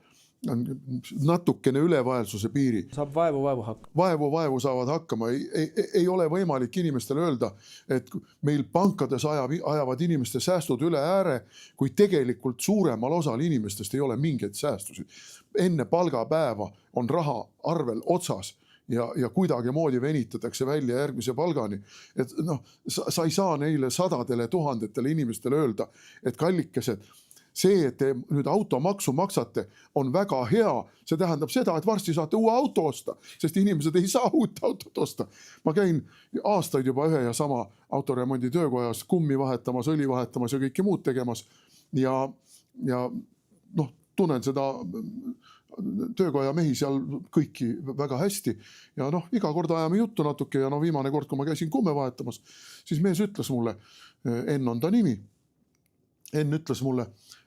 Natukene üle vaesuse piiri. Saab vaevu hakkama. Vaevu saavad hakkama. Ei ole võimalik inimestele öelda, et meil pankades ajavad inimeste säästud üle ääre, kui tegelikult suuremal osal inimestest ei ole mingeid säästusid. Enne palgapäeva on raha arvel otsas ja kuidagi moodi venitatakse välja järgmise palgani. Et sa ei saa neile sadadele tuhandetele inimestele öelda, et kallikesed, see, et te nüüd automaksu maksate, on väga hea. See tähendab seda, et varsti saate uue auto osta, sest inimesed ei saa uut autot osta. Ma käin aastaid juba ühe ja sama autoremondi töökojas kummi vahetamas, õli vahetamas ja kõike muud tegemas. Ja tunnen seda töökoja mehi seal kõiki väga hästi. Ja iga kord ajame juttu natuke ja viimane kord, kui ma käisin kumme vahetamas, siis mees ütles mulle, Enn on ta nimi, Enn ütles mulle,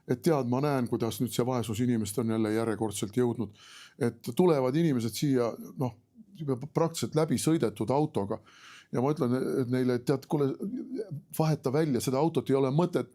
et tead, ma näen, kuidas nüüd see vaesus inimest on jälle järjekordselt jõudnud, et tulevad inimesed siia praktiliselt läbi sõidetud autoga ja ma ütlen neile, et tead, kuule, vaheta välja, seda autot ei ole mõtet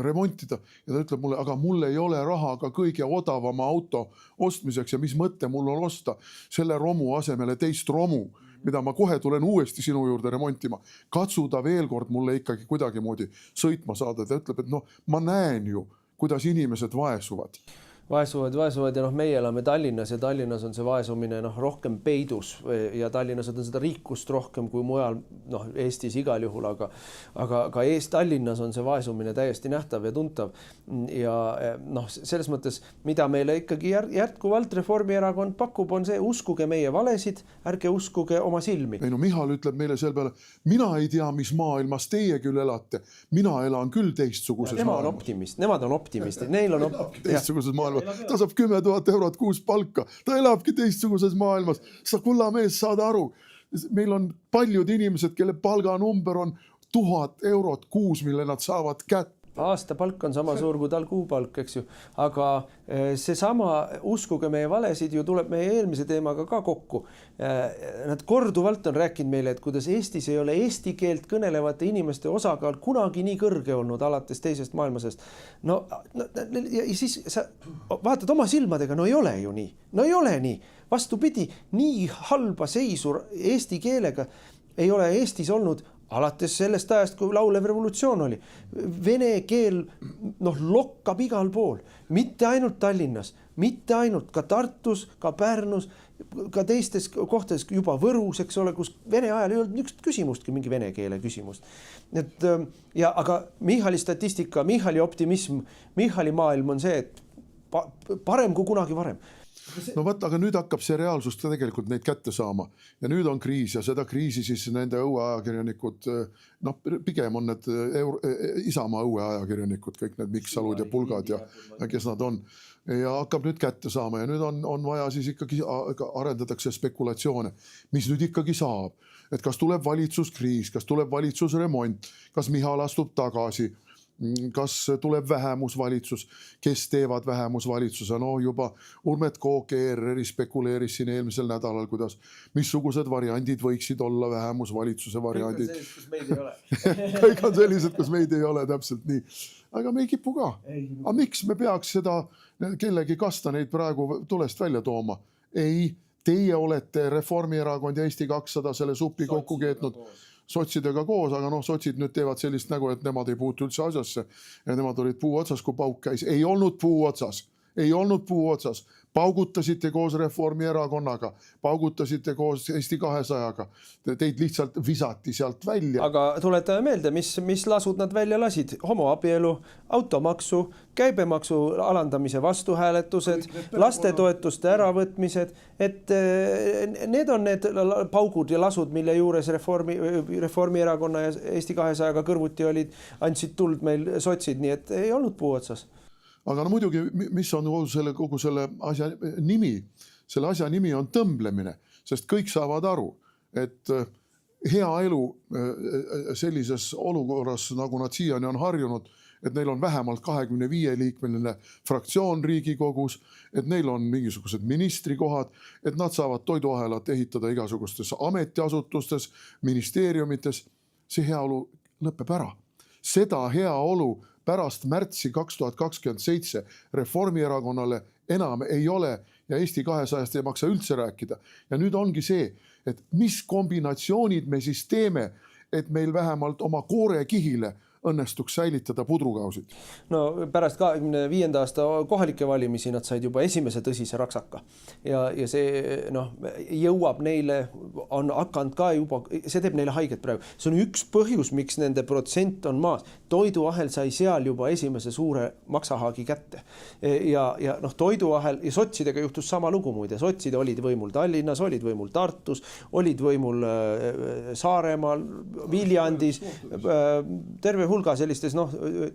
remontida ja ta ütleb mulle, aga mul ei ole raha ka kõige odavama auto ostmiseks ja mis mõte mul on osta selle romu asemele teist romu, mida ma kohe tulen uuesti sinu juurde remontima. Katsu ta veel kord mulle ikkagi kuidagimoodi sõitma saada. Ta ütleb, et noh, ma näen ju, kuidas inimesed vaesuvad. Vaesuvad ja meie elame Tallinnas ja Tallinnas on see vaesumine rohkem peidus ja Tallinnas on seda rikkust rohkem kui mujal Eestis igal juhul, aga ka Tallinnas on see vaesumine täiesti nähtav ja tuntav ja selles mõttes, mida meile ikkagi jätkuvalt Reformierakond pakub, on see, uskuge meie valesid, ärge uskuge oma silmi. Ei, Michal ütleb meile selle peale, mina ei tea, mis maailmas teie küll elate, mina elan küll teistsuguses maailmas. Nemad on optimistid, neil on teistsuguses maailmas. Ta saab 10 000 eurot kuus palka. Ta elabki teistsuguses maailmas. Sa kullamees saad aru. Meil on paljud inimesed, kelle palganumber on 1000 eurot kuus, mille nad saavad kätte. Aastapalk on sama suur kui tal kuupalk, eks ju. Aga seesama uskuge meie valesid ju tuleb meie eelmise teemaga ka kokku. Nad korduvalt on rääkinud meile, et kuidas Eestis ei ole eesti keelt kõnelevate inimeste osakaal kunagi nii kõrge olnud alates teisest maailmasest. Ja siis sa vaatad oma silmadega, ei ole ju nii. Ei ole nii. Vastupidi, nii halba seisu eesti keelega ei ole Eestis olnud alates sellest ajast, kui laulev revolutsioon oli. Vene keel lokkab igal pool, mitte ainult Tallinnas, mitte ainult ka Tartus, ka Pärnus, ka teistes kohtades juba Võrus, eks ole, kus Vene ajal ei olnud niisugust küsimustki, mingi vene keele küsimust. Aga Michali statistika, Michali optimism, Michali maailm on see, et parem kui kunagi varem. Aga nüüd hakkab see reaalsus tegelikult neid kätte saama ja nüüd on kriis ja seda kriisi siis nende õueajakirjanikud, pigem on need Isamaa õueajakirjanikud, kõik need Miksalud ja Pulgad ja kes nad on ja hakkab nüüd kätte saama ja nüüd on vaja siis ikkagi arendatakse spekulatsioone, mis nüüd ikkagi saab, et kas tuleb valitsuskriis, kas tuleb valitsusremont, kas Michal astub tagasi, kas tuleb vähemusvalitsus, kes teevad vähemusvalitsuse, juba Urmet Kook ERR spekuleeris siin eelmisel nädalal, kuidas missugused variandid võiksid olla vähemusvalitsuse variandid. Kõik on sellised, kus meid ei ole, täpselt nii. Aga me ei kipu ka. Aga miks me peaks seda kellegi kasta neid praegu tulest välja tooma? Ei, teie olete Reformierakond ja Eesti 200 selle supi kokku keetnud sotsidega koos, aga sotsid nüüd teevad sellist nägu, et nemad ei puutu üldse asjasse ja nemad olid puu otsas, kui pauk käis. Ei olnud puu otsas. Paugutasite koos Reformierakonnaga, paugutasite koos Eesti 200-ga. Teid lihtsalt visati sealt välja. Aga tuletame meelde, mis lasud nad välja lasid. Homoabielu, automaksu, käibemaksu alandamise vastuhääletused, lastetoetuste äravõtmised. Et need on need paugud ja lasud, mille juures Reformierakonna ja Eesti 200-ga kõrvuti olid, andsid tuld meil sotsid, nii et ei olnud puu otsas. Aga muidugi, mis on kogu selle asja nimi? Selle asja nimi on tõmblemine, sest kõik saavad aru, et hea elu sellises olukorras, nagu nad siiani on harjunud, et neil on vähemalt 25-liikmeline fraktsioon Riigikogus, et neil on mingisugused ministrikohad, et nad saavad toiduahelat ehitada igasugustes ametiasutustes, ministeeriumites. See hea olu lõpeb ära. Seda hea olu pärast märtsi 2027 Reformierakonnale enam ei ole ja Eesti 200-st ei maksa üldse rääkida. Ja nüüd ongi see, et mis kombinatsioonid me siis teeme, et meil vähemalt oma koorekihile õnnestuks säilitada pudrukausid. Pärast 25. aasta kohalike valimisi nad said juba esimese tõsise raksaka ja see jõuab neile, on hakanud ka juba, see teeb neile haiget praegu. See on üks põhjus, miks nende protsent on maas. Toiduahel sai seal juba esimese suure maksahaagi kätte ja toiduahel ja sotsidega juhtus sama lugu muide. Sotsid olid võimul Tallinnas, olid võimul Tartus, olid võimul Saaremaal, Viljandis, terve hulga sellistes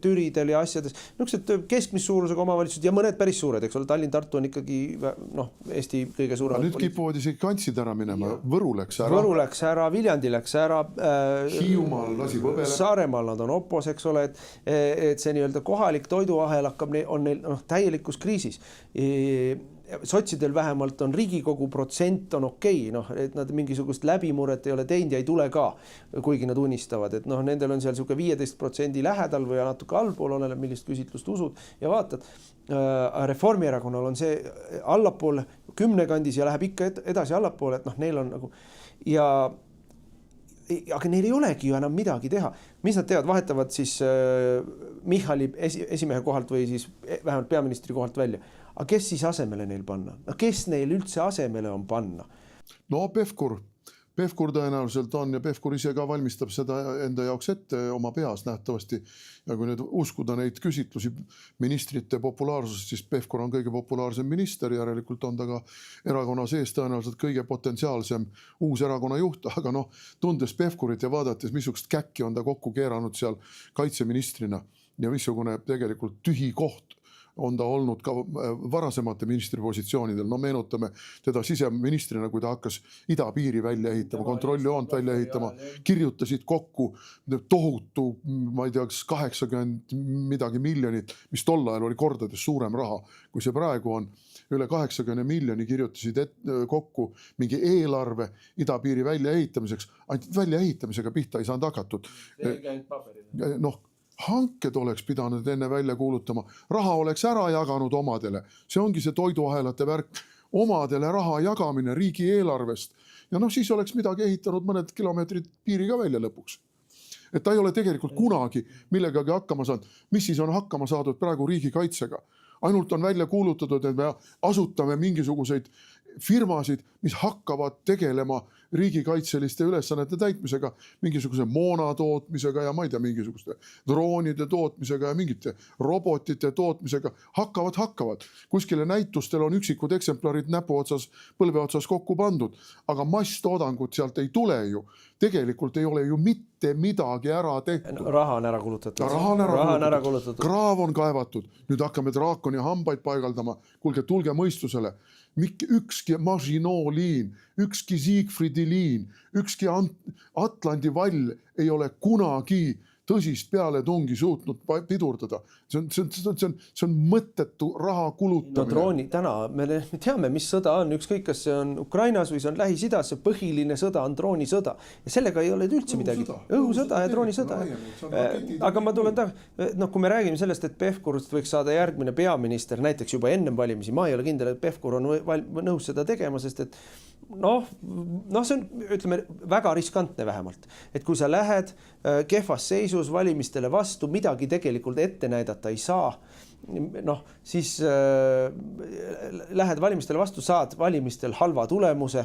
Türidel ja asjades, keskmis suurusega omavalitsused ja mõned päris suured, eks ole, Tallinn, Tartu on ikkagi Eesti kõige suurem. Nüüd kipuvad isegi kantsid ära minema, Võru läks ära, Viljandi läks ära, Hiiumaal lasi Võbele. Saaremaal nad on opos, eks ole, et see nii-öelda kohalik toiduahel on neil täielikus kriisis. sotsidel vähemalt on Riigikogu protsent on okei, noh, et nad mingisugust läbimuret ei ole teinud ja ei tule ka, kuigi nad unistavad, et noh, nendel on seal sihuke 15% lähedal või natuke allpool, oleneb millist küsitlust usud ja vaatad. Reformierakonnal on see allapoole 10 kandis ja läheb ikka edasi allapoole, et noh, neil on nagu aga neil ei olegi ju enam midagi teha. Mis nad teevad? Vahetavad siis Michali esimehe kohalt või siis vähemalt peaministri kohalt välja. Aga kes siis asemele neil panna? No kes neil üldse asemele on panna? No Pevkur tõenäoliselt on ja Pevkur ise ka valmistab seda enda jaoks ette oma peas nähtavasti. Ja kui nüüd uskuda neid küsitlusi ministrite populaarsusest, siis Pevkur on kõige populaarsem minister, järelikult on ta ka erakonna sees tõenäoliselt kõige potentsiaalsem uus erakonna juht, aga noh, tundes Pevkurit ja vaadates, missugust käkki on ta kokku keeranud seal kaitseministrina ja missugune tegelikult tühi koht on ta olnud ka varasemate ministripositsioonidel. No meenutame teda siseministrina, kui ta hakkas idapiiri välja ehitama, kontrolljoont välja ehitama, kirjutasid kokku tohutu, ma ei tea, 80 midagi miljonit, mis tol ajal oli kordades suurem raha, kui see praegu on. Üle 80 miljoni kirjutasid kokku mingi eelarve idapiiri välja ehitamiseks. Ainult välja ehitamisega pihta ei saanud hakatud. Noh, hanked oleks pidanud enne välja kuulutama, raha oleks ära jaganud omadele. See ongi see toiduahelate värk, omadele raha jagamine riigi eelarvest. Ja noh, siis oleks midagi ehitanud mõned kilomeetrid piiri ka välja lõpuks. Et ta ei ole tegelikult kunagi millegagi hakkama saanud. Mis siis on hakkama saadud praegu riigikaitsega? Ainult on välja kuulutatud, et me asutame mingisuguseid firmasid, mis hakkavad tegelema riigikaitseliste ülesannete täitmisega, mingisuguse moona tootmisega ja ma ei tea, mingisuguste droonide tootmisega ja mingite robotite tootmisega. Hakkavad. Kuskile näitustel on üksikud eksemplarid põlve otsas kokku pandud, aga masstoodangut sealt ei tule ju. Tegelikult ei ole ju mitte midagi ära tehtud. Raha on ära kulutatud. Raha on ära kulutatud. Kraav on kaevatud. Nüüd hakkame draakoni hambaid paigaldama. Kuulge, tulge mõistusele. Ükski Maginot liin, ükski Siegfriedi liin, ükski Atlandi vall ei ole kunagi tõsist pealetungi suutnud pidurdada. See on mõttetu raha kulutamine. No drooni täna, me teame, mis sõda on. Ükskõik, kas see on Ukrainas või see on Lähis-Idas, see põhiline sõda on droonisõda. Ja sellega ei ole üldse midagi. Õhusõda ja droonisõda. Aga ma tulen kui me räägime sellest, et Pevkurist võiks saada järgmine peaminister, näiteks juba ennem valimisi, ma ei ole kindel, et Pevkur on nõus seda tegema, sest et see on, ütleme, väga riskantne vähemalt. Et kui sa lähed kehvas seisus valimistele vastu, midagi tegelikult ette näidata ei saa, siis lähed valimistele vastu, saad valimistel halva tulemuse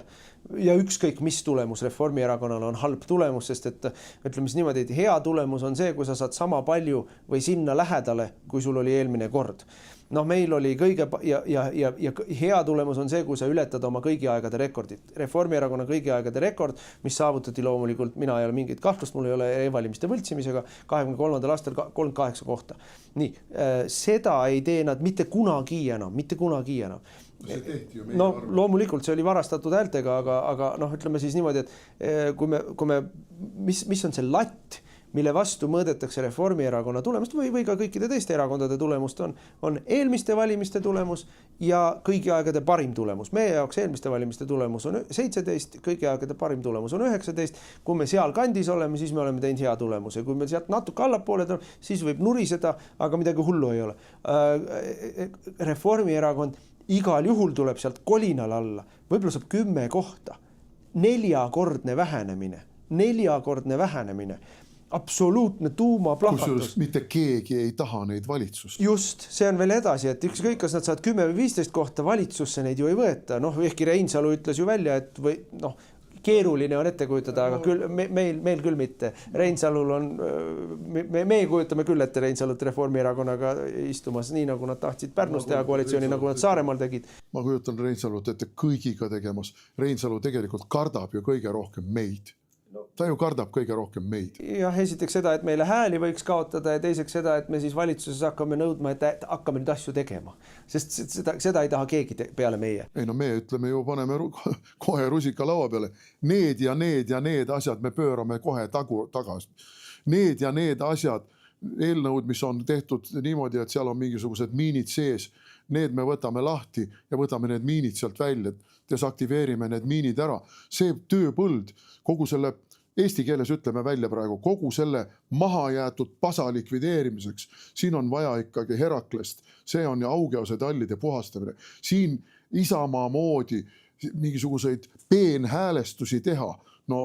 ja ükskõik mis tulemus Reformierakonnal on halb tulemus, sest et ütleme siis niimoodi, et hea tulemus on see, kui sa saad sama palju või sinna lähedale, kui sul oli eelmine kord. Meil oli ja hea tulemus on see, kui sa ületad oma kõigi aegade rekordit. Reformierakonna kõigi aegade rekord, mis saavutati loomulikult, mina ei ole mingit kahtlust, mul ei ole e-valimiste võltsimisega, 23. aastal 38 kohta. Nii, seda ei tee nad mitte kunagi enam. Loomulikult see oli varastatud häältega, aga ütleme siis niimoodi, et kui me mis on see latt, mille vastu mõõdetakse Reformierakonna tulemust või ka kõikide teiste erakondade tulemust on eelmiste valimiste tulemus ja kõigi aegade parim tulemus. Meie jaoks eelmiste valimiste tulemus on 17, kõigi aegade parim tulemus on 19. Kui me seal kandis oleme, siis me oleme teinud hea tulemuse. Kui me sealt natuke allapoole tuleme, siis võib nuriseda, aga midagi hullu ei ole. Reformierakond igal juhul tuleb sealt kolinal alla. Võib-olla saab 10 kohta. 4-kordne vähenemine. Absoluutne tuumaplahvatus. Kusjuures mitte keegi ei taha neid valitsust. Just, see on veel edasi, et ükskõik, kas nad saad 10 või 15 kohta valitsusse, neid ju ei võeta. Ehkki Reinsalu ütles ju välja, et keeruline on ette kujutada, aga küll, meil küll mitte. Reinsalul on, me kujutame küll ette Reinsalut Reformierakonnaga istumas, nii nagu nad tahtsid Pärnus teha koalitsiooni, nagu nad Saaremaal tegid. Ma kujutan Reinsalut ette kõigiga tegemas. Reinsalu tegelikult kardab ju kõige rohkem meid. Ta ju kardab kõige rohkem meid. Jah, esiteks seda, et meile hääli võiks kaotada ja teiseks seda, et me siis valitsuses hakkame nõudma, et hakkame nüüd asju tegema. Sest seda ei taha keegi peale meie. Ei me ütleme ju, paneme kohe rusika laua peale. Need ja need asjad me pöörame kohe tagasi. Need ja need asjad eelnõud, mis on tehtud niimoodi, et seal on mingisugused miinid sees, need me võtame lahti ja võtame need miinid sealt välja, desaktiveerime need miinid ära. See tööpõld, kogu selle, eesti keeles ütleme välja praegu, kogu selle mahajäetud pasa likvideerimiseks, siin on vaja ikkagi Heraklest, see on Augeose tallide puhastamine. Siin Isamaa moodi mingisuguseid peenhäälestusi teha, no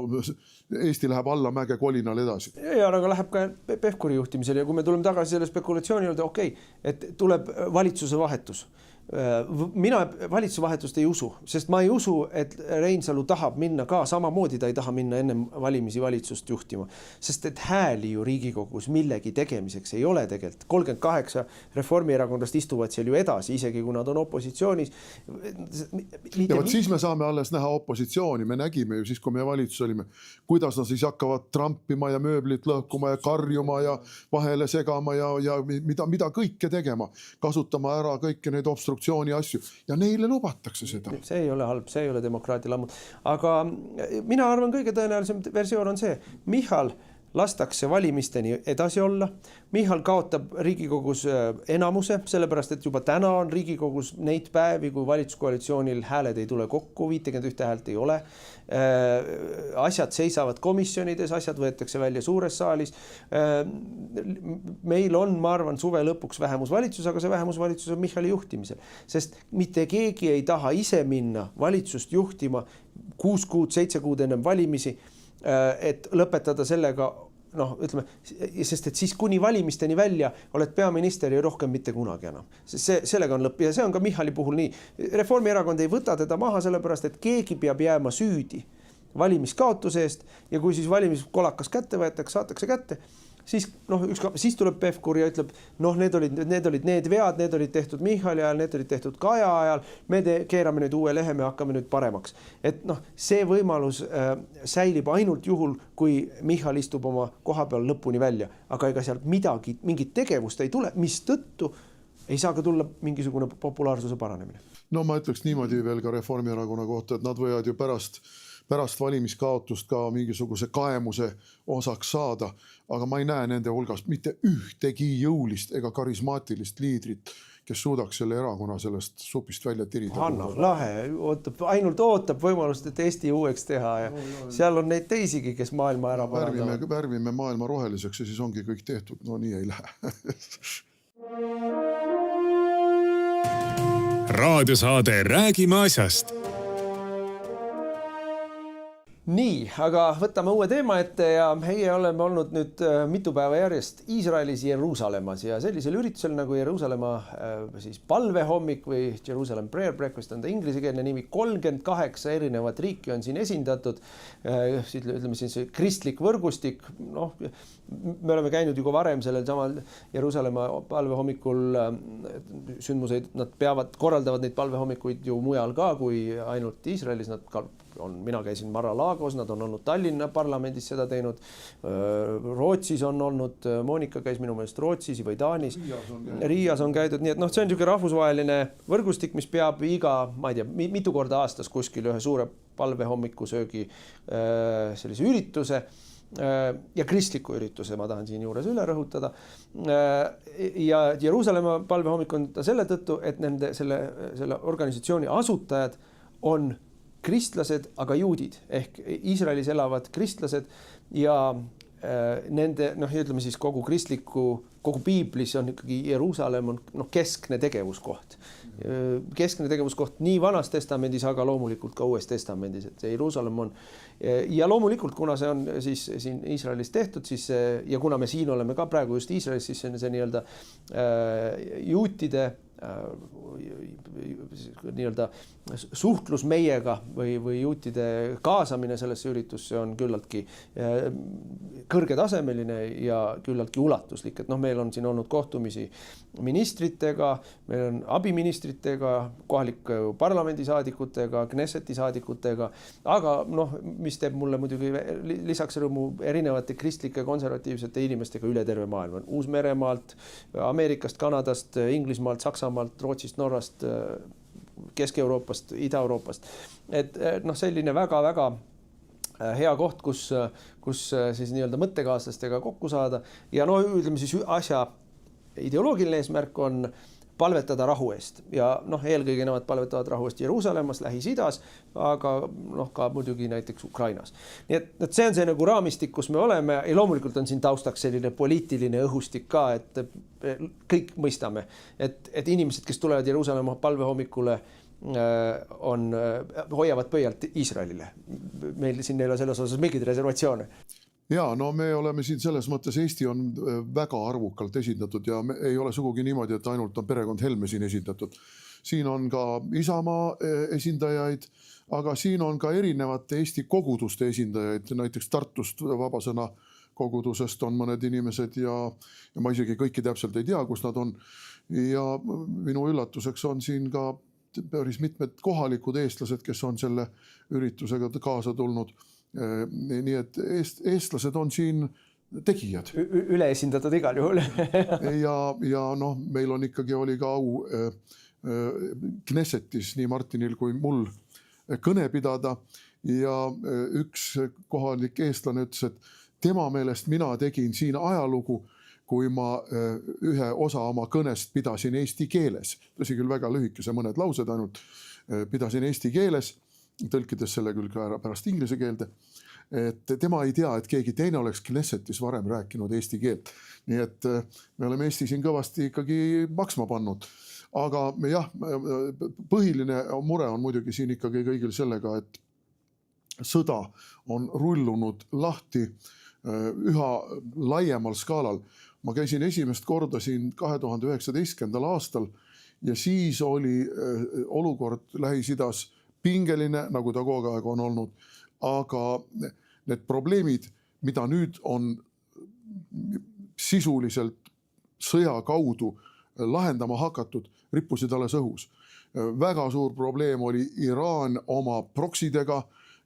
Eesti läheb alla mäge kolinal edasi. Ja aga läheb ka Pevkuri juhtimisel ja kui me tuleme tagasi selle spekulatsiooni juurde, okei, et tuleb valitsuse vahetus. Mina valitsuse vahetust ei usu, sest ma ei usu, et Reinsalu tahab minna ka samamoodi, ta ei taha minna enne valimisi valitsust juhtima, sest et hääli ju Riigikogus millegi tegemiseks ei ole tegelikult. 38 Reformierakondast istuvad seal ju edasi, isegi kui nad on opositsioonis. Ja võt siis me saame alles näha opositsiooni, me nägime ju siis, kui me valitsus olime, kuidas nad siis hakkavad trampima ja mööblit lõhkuma ja karjuma ja vahele segama ja mida kõike tegema, kasutama ära kõiki neid obstruktsiooni asju ja neile lubatakse seda. See ei ole halb, see ei ole demokraatia lammut. Aga mina arvan, kõige tõenäolisem versioon on see, Michal lastakse valimisteni edasi olla. Michal kaotab Riigikogus enamuse, sellepärast et juba täna on Riigikogus neid päevi, kui valitsuskoalitsioonil hääled ei tule kokku, 51 häält ei ole. Asjad seisavad komisjonides, asjad võetakse välja suures saalis. Meil on, ma arvan, suve lõpuks vähemusvalitsus, aga see vähemusvalitsus on Michali juhtimisel. Sest mitte keegi ei taha ise minna valitsust juhtima 6 kuud, 7 kuud ennem valimisi, et lõpetada sellega, ütleme, sest et siis kuni valimisteni välja oled peaminister ja rohkem mitte kunagi enam. Sellega on lõpp ja see on ka Michali puhul nii. Reformierakond ei võta teda maha sellepärast, et keegi peab jääma süüdi valimiskaotuse eest ja kui siis valimiskolakas kätte võetakse, saatakse kätte, siis tuleb Pevkur ja ütleb, need olid need vead, need olid tehtud Michali ajal, need olid tehtud Kaja ajal, me keerame nüüd uue lehe, me hakkame nüüd paremaks. Et see võimalus säilib ainult juhul, kui Michal istub oma koha peal lõpuni välja, aga ega seal mingit tegevust ei tule, mis tõttu ei saa ka tulla mingisugune populaarsuse paranemine. No ma ütleks niimoodi veel ka Reformierakonna kohta, et nad võivad ju pärast valimiskaotust ka mingisuguse kaemuse osaks saada, aga ma ei näe nende hulgas mitte ühtegi jõulist ega karismaatilist liidrit, kes suudaks selle erakonna sellest supist välja tirida. Hanno Lahe ainult ootab võimalust, et Eesti uueks teha ja seal on neid teisigi, kes maailma ära parandavad. Värvime maailma roheliseks ja siis ongi kõik tehtud. No nii ei lähe. Raadiosaade Räägime asjast. Nii, aga võtame uue teema ette ja meie oleme olnud nüüd mitu päeva järjest Iisraelis Jeruusalemmas ja sellisel üritusel nagu Jeruusalemma siis palvehommik või Jerusalem Prayer Breakfast on ta inglisekeelne nimi, 38 erinevat riiki on siin esindatud, ütleme siis kristlik võrgustik, me oleme käinud juba varem sellel samal Jeruusalemma palvehommikul sündmuseid, nad korraldavad neid palvehommikuid ju mujal ka kui ainult Iisraelis, mina käisin Mar-a-Lagos, nad on olnud Tallinna parlamendis seda teinud, Rootsis on olnud, Monika käis minu meelest Rootsis või Taanis, Riias on käidud, nii et see on niisugune rahvusvaheline võrgustik, mis peab ma ei tea, mitu korda aastas kuskil ühe suure palvehommikusöögi sellise ürituse ja kristliku ürituse, ma tahan siin juures üle rõhutada. Ja Jeruusalemma palvehommik on ta selle tõttu, et selle organisatsiooni asutajad on kristlased, aga juudid ehk Iisraelis elavad kristlased ja nende, ütleme siis kogu piiblis on ikkagi Jeruusalemm on keskne tegevuskoht. Keskne tegevuskoht nii Vanas testamendis, aga loomulikult ka Uues testamendis, et see Jeruusalemm on. Ja loomulikult, kuna see on siis siin Iisraelis tehtud, siis ja kuna me siin oleme ka praegu just Iisraelis, siis see nii-öelda juutide nii-öelda suhtlus meiega või juutide kaasamine sellesse üritusse on küllaltki kõrgetasemeline ja küllaltki ulatuslik, et meil on siin olnud kohtumisi ministritega, meil on abiministritega, kohalike parlamendisaadikutega, Knesseti saadikutega, aga mis teeb mulle muidugi lisaks rõõmu erinevate kristlike konservatiivsete inimestega üle terve maailma. Uus-Meremaalt, Ameerikast, Kanadast, Inglismaalt, Saksamaalt, Rootsist, Norrast, Kesk-Euroopast, Ida-Euroopast. Et selline väga-väga hea koht, kus siis nii-öelda mõttekaaslastega kokku saada ja no ütleme siis asja ideoloogiline eesmärk on palvetada rahu eest ja noh, eelkõige nemad palvetavad rahu eest Jeruusalemmas, Lähis-Idas, aga noh, ka muidugi näiteks Ukrainas. Nii et see on see nagu raamistik, kus me oleme ja loomulikult on siin taustaks selline poliitiline õhustik ka, et kõik mõistame, et inimesed, kes tulevad Jeruusalemma palvehommikule, hoiavad pöialt Iisraelile. Meil siin ei ole selles osas mingeid reservatsioone. Ja, no me oleme siin selles mõttes, Eesti on väga arvukalt esindatud ja ei ole sugugi niimoodi, et ainult on perekond Helme siin esindatud. Siin on ka Isamaa esindajaid, aga siin on ka erinevate Eesti koguduste esindajaid, näiteks Tartust Vabasõna kogudusest on mõned inimesed ja ma isegi kõiki täpselt ei tea, kus nad on. Ja minu üllatuseks on siin ka päris mitmed kohalikud eestlased, kes on selle üritusega kaasa tulnud. Nii et eestlased on siin tegijad. Üleesindatud igal juhul. ja noh, meil on ikkagi oli ka au Knessetis nii Martinil kui mul kõne pidada ja üks kohalik eestlane ütles, et tema meelest mina tegin siin ajalugu, kui ma ühe osa oma kõnest pidasin eesti keeles. Tõsi küll väga lühikese, mõned laused ainult pidasin eesti keeles, tõlkides selle küll ka pärast inglise keelde, et tema ei tea, et keegi teine oleks Knessetis varem rääkinud eesti keelt. Nii et me oleme Eesti siin kõvasti ikkagi maksma pannud. Aga jah, põhiline mure on muidugi siin ikkagi kõigil sellega, et sõda on rullunud lahti üha laiemal skaalal. Ma käisin esimest korda siin 2019. aastal ja siis oli olukord Lähis-Idas pingeline, nagu ta kogu aeg on olnud, aga need probleemid, mida nüüd on sisuliselt sõja kaudu lahendama hakatud, rippusid alles õhus. Väga suur probleem oli Iraan oma proksidega,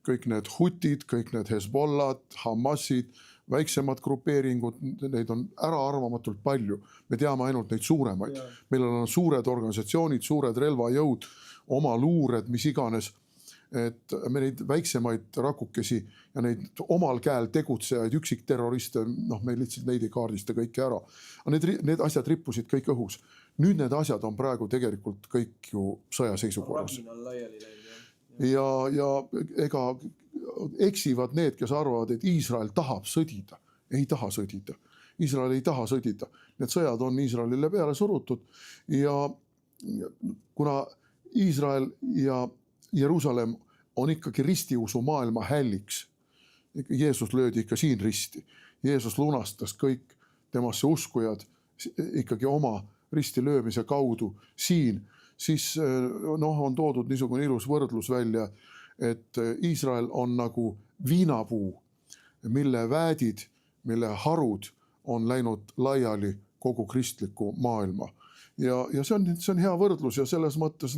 kõik need Hutid, kõik need Hezbollad, Hamasid, väiksemad grupeeringud, neid on äraarvamatult palju. Me teame ainult neid suuremaid. Meil on suured organisatsioonid, suured relvajõud, oma luured, mis iganes, et me neid väiksemaid rakukesi ja neid omal käel tegutsejaid, üksikterroriste, noh, me lihtsalt neid ei kaardista kõike ära. Need asjad rippusid kõik õhus. Nüüd need asjad on praegu tegelikult kõik ju sõjaseisukorras. Ja ega eksivad need, kes arvavad, et Iisrael tahab sõdida. Ei taha sõdida. Iisrael ei taha sõdida. Need sõjad on Iisraelile peale surutud ja kuna Iisrael ja Jeruusalemm on ikkagi ristiusu maailma hälliks. Jeesus löödi ikka siin risti. Jeesus lunastas kõik temasse uskujad ikkagi oma risti löömise kaudu siin. Siis on toodud niisugune ilus võrdlus välja, et Iisrael on nagu viinapuu, mille väedid, mille harud on läinud laiali kogu kristliku maailma. Ja see on hea võrdlus ja selles mõttes,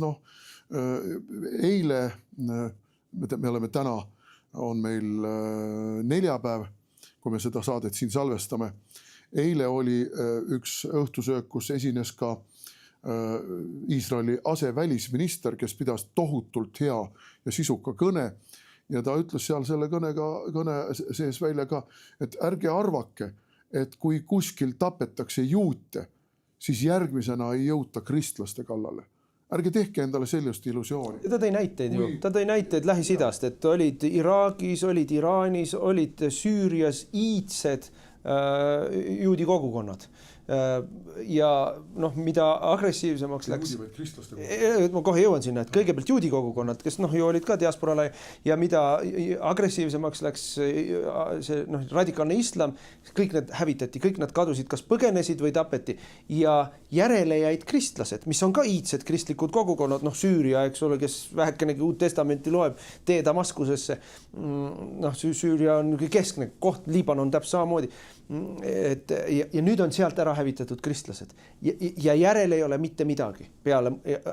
eile, me oleme täna, on meil neljapäev, kui me seda saadet siin salvestame. Eile oli üks õhtusöök, kus esines ka Iisraeli asevälisminister, kes pidas tohutult hea ja sisuka kõne ja ta ütles seal selle kõne sees välja ka, et ärge arvake, et kui kuskil tapetakse juute, siis järgmisena ei jõuta kristlaste kallale. Ärge tehke endale sellist illusiooni. Ta tõi näiteid Lähis-Idast, et olid Iraagis, olid Iraanis, olid Süürias iidsed juudi kogukonnad. Ja mida agressiivsemaks läks, ma kohe jõuan sinna, et kõigepealt juudi kogukonnad, kes ju olid ka diasporale ja mida agressiivsemaks läks see radikaalne islam, kõik need hävitati, kõik nad kadusid, kas põgenesid või tapeti ja järele jäid kristlased, mis on ka iidsed kristlikud kogukonnad, Süüria, eks ole, kes vähekenegi Uut Testamenti loeb, tee Damaskusesse, Süüria on keskne koht, Liibanon täpselt samamoodi ja nüüd on sealt ära hävitatud kristlased ja järel ei ole mitte midagi peale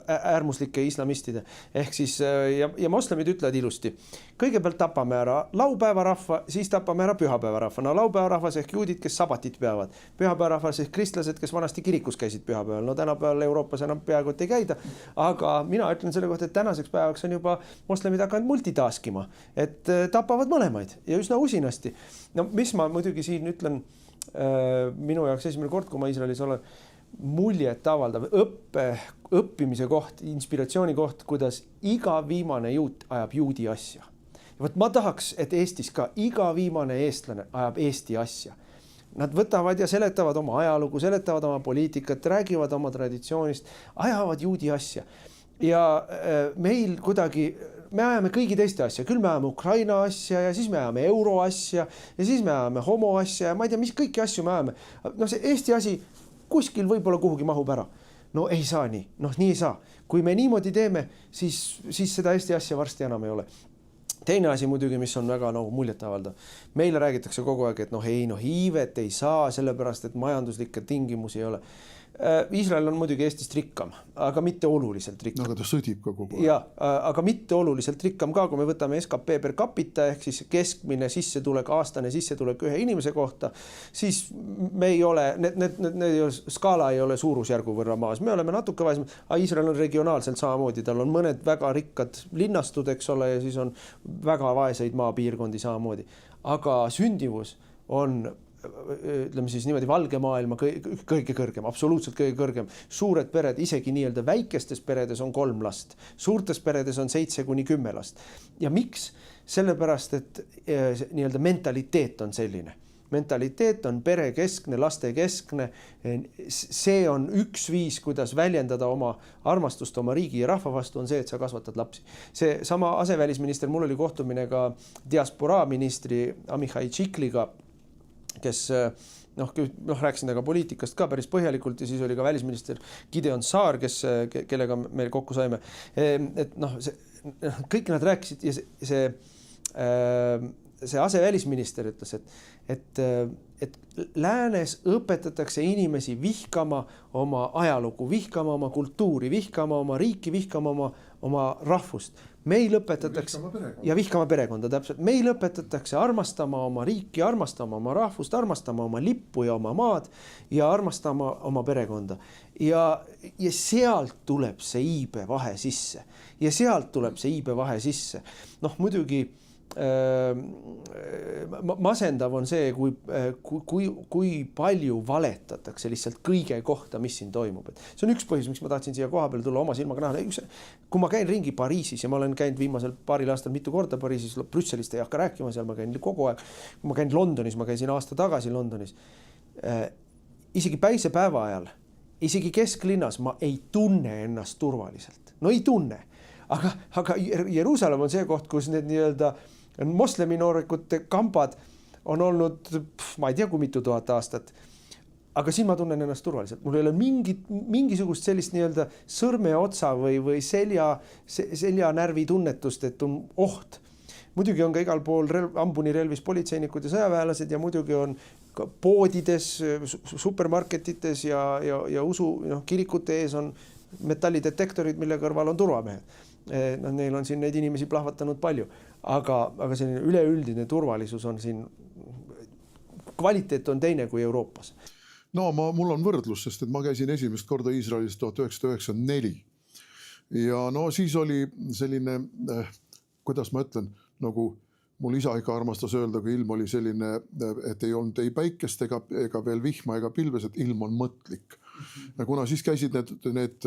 äärmuslike islamistide. Ehk siis ja moslemid ütlevad ilusti, kõigepealt tapame ära laupäeva rahva, siis tapame ära pühapäeva rahva. No laupäeva rahvas ehk juudid, kes sabatit peavad. Pühapäeva rahvas ehk kristlased, kes vanasti kirikus käisid pühapäeval. No tänapäeval Euroopas enam peaaegu ei käida. Aga mina ütlen selle kohta, et tänaseks päevaks on juba moslemid hakanud multitaskima, et tapavad mõlemaid ja üsna usinasti. No mis ma muidugi siin ütlen, minu jaoks esimene kord, kui ma Iisraelis olen, muljet avaldav õppimise koht, inspiratsiooni koht, kuidas iga viimane juut ajab juudi asja. Ja võt ma tahaks, et Eestis ka iga viimane eestlane ajab Eesti asja. Nad võtavad ja seletavad oma ajalugu, seletavad oma poliitikat, räägivad oma traditsioonist, ajavad juudi asja. Ja meil kuidagi, me ajame kõigi teiste asja, küll me ajame Ukraina asja ja siis me ajame euro asja ja siis me ajame homo asja ja ma ei tea, mis kõiki asju me ajame. No see Eesti asi kuskil võib-olla kuhugi mahub ära. No ei saa nii, nii ei saa. Kui me niimoodi teeme, siis seda Eesti asja varsti enam ei ole. Teine asi muidugi, mis on väga muljet avaldav. Meile räägitakse kogu aeg, et iivet ei saa, sellepärast et majanduslikke tingimusi ei ole. Iisrael on muidugi Eestist rikkam, aga mitte oluliselt rikkam. Aga ta sõdib ka kogu aeg. Ja, aga mitte oluliselt rikkam ka, kui me võtame SKP per capita ehk siis keskmine sissetulek, aastane sissetulek ühe inimese kohta, siis me ei ole, skaala ei ole suurusjärgu võrra maas. Me oleme natuke vaesem, aga Iisrael on regionaalselt samamoodi, tal on mõned väga rikkad linnastud, eks ole, ja siis on väga vaeseid maapiirkondi samamoodi. Aga sündivus on ütleme siis niimoodi valge maailma kõige kõrgem, absoluutselt kõige kõrgem. Suured pered, isegi nii-öelda väikestes peredes on 3 last, suurtes peredes on 7-10 last. Ja miks? Sellepärast, et nii-öelda mentaliteet on selline. Mentaliteet on perekeskne, lastekeskne. See on üks viis, kuidas väljendada oma armastust oma riigi ja rahva vastu, on see, et sa kasvatad lapsi. See sama asevälisminister, mul oli kohtumine ka diasporaa ministri Amichai Tšikliga, kes rääkisin temaga poliitikast ka päris põhjalikult ja siis oli ka välisminister Gideon Saar, kellega meil kokku saime. Et kõik nad rääkisid ja see asevälisminister ütles, et läänes õpetatakse inimesi vihkama oma ajalugu, vihkama oma kultuuri, vihkama oma riiki, vihkama oma rahvust. Meil õpetatakse ja vihkama perekonda täpselt. Meil õpetatakse armastama oma riiki, armastama oma rahvust, armastama oma lippu ja oma maad ja armastama oma perekonda. Ja sealt tuleb see iibe vahe sisse. Ja sealt tuleb see iibe vahe sisse. Muidugi masendav on see, kui palju valetatakse lihtsalt kõige kohta, mis siin toimub. See on üks põhjus, miks ma tahtsin siia koha peal tulla oma silmaga näha. Kui ma käin ringi Pariisis ja ma olen käinud viimasel paaril aastal mitu korda Pariisis, Brüsselist ei hakka rääkima, seal ma käin kogu aeg. Kui ma käin Londonis, ma käisin aasta tagasi Londonis. Isegi päisepäeva ajal, isegi kesklinnas ma ei tunne ennast turvaliselt. No ei tunne. Aga Jeruusalemm on see koht, kus need nii-öelda mosleminorikute kambad on olnud, ma ei tea, kui mitu tuhat aastat. Aga siin ma tunnen ennast turvaliselt. Mul ei ole mingisugust sellist nii-öelda sõrmeotsa või selja närvi tunnetust, et on oht. Muidugi on ka igal pool ambuni relvis politseinikud ja sõjaväelased ja muidugi on ka poodides, supermarketites ja kirikute ees on metallidetektorid, mille kõrval on turvamehed. Neil on siin neid inimesi plahvatanud palju, aga selline üleüldine turvalisus on siin, kvaliteet on teine kui Euroopas. No mul on võrdlus, sest et ma käisin esimest korda Iisraelis 1994 ja siis oli selline, kuidas ma ütlen, nagu mul isa ikka armastas öelda, kui ilm oli selline, et ei olnud ei päikest ega veel vihma ega pilves, et ilm on mõtlik. Ja kuna siis käisid need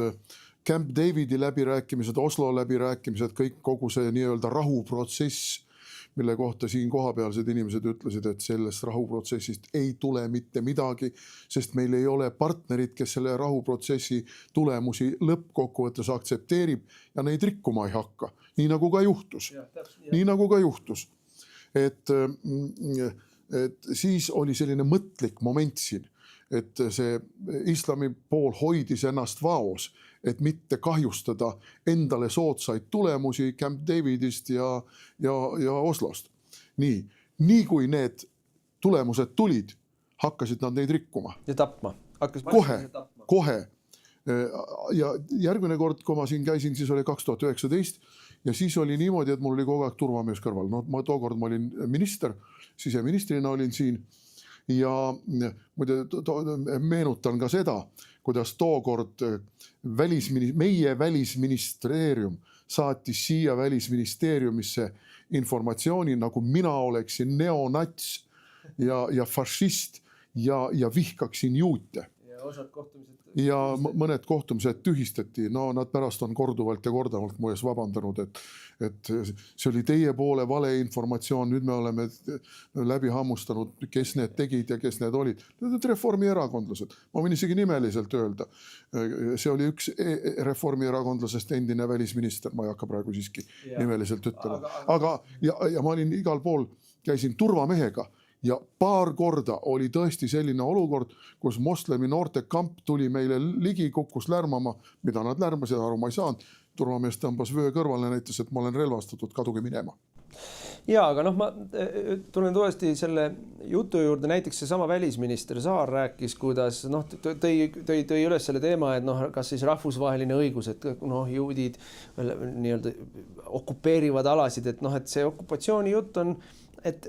Camp Davidi läbirääkimised, Oslo läbirääkimised, kogu see nii-öelda rahuprotsess, mille kohta siin kohapealsed inimesed ütlesid, et sellest rahuprotsessist ei tule mitte midagi, sest meil ei ole partnerit, kes selle rahuprotsessi tulemusi lõppkokkuvõttes aktsepteerib ja neid rikkuma ei hakka. Nii nagu ka juhtus. Nii nagu ka juhtus. Et siis oli selline mõtlik moment siin, et see islami pool hoidis ennast vaos, et mitte kahjustada endale soodsaid tulemusi Camp Davidist ja Oslost. Nii kui need tulemused tulid, hakkasid nad neid rikkuma. Ja tapma. Kohe. Ja järgmine kord, kui ma siin käisin, siis oli 2019 ja siis oli niimoodi, et mul oli kogu aeg turvamees kõrval. No, tookord ma olin minister, siseministrina olin siin ja muide meenutan ka seda, kuidas tookord meie välisministeerium saatis siia välisministeeriumisse informatsiooni, nagu mina oleksin neonats ja fašist ja vihkaksin juute. Ja mõned kohtumised tühistati. No nad pärast on korduvalt ja korduvalt mu ees vabandanud, et see oli teie poole valeinformatsioon. Nüüd me oleme läbi hammustanud, kes need tegid ja kes need olid. Need reformierakondlased. Ma võin isegi nimeliselt öelda. See oli üks reformierakondlasest endine välisminister. Ma ei hakka praegu siiski nimeliselt ütlema. Aga ja ma olin igal pool, käisin turvamehega. Ja paar korda oli tõesti selline olukord, kus moslemi noorte kamp tuli meile ligi, kukkus lärmama, mida nad lärmasid, aru ma ei saanud. Turvamees tõmbas vöö kõrvale, näitas, et ma olen relvastatud, kaduge minema. Ja, aga ma tulen uuesti selle jutu juurde, näiteks seesama välisminister Saar rääkis, kuidas tõi üles selle teema, et kas siis rahvusvaheline õigus, et juudid nii-öelda okupeerivad alasid, et see okupatsiooni jutt on et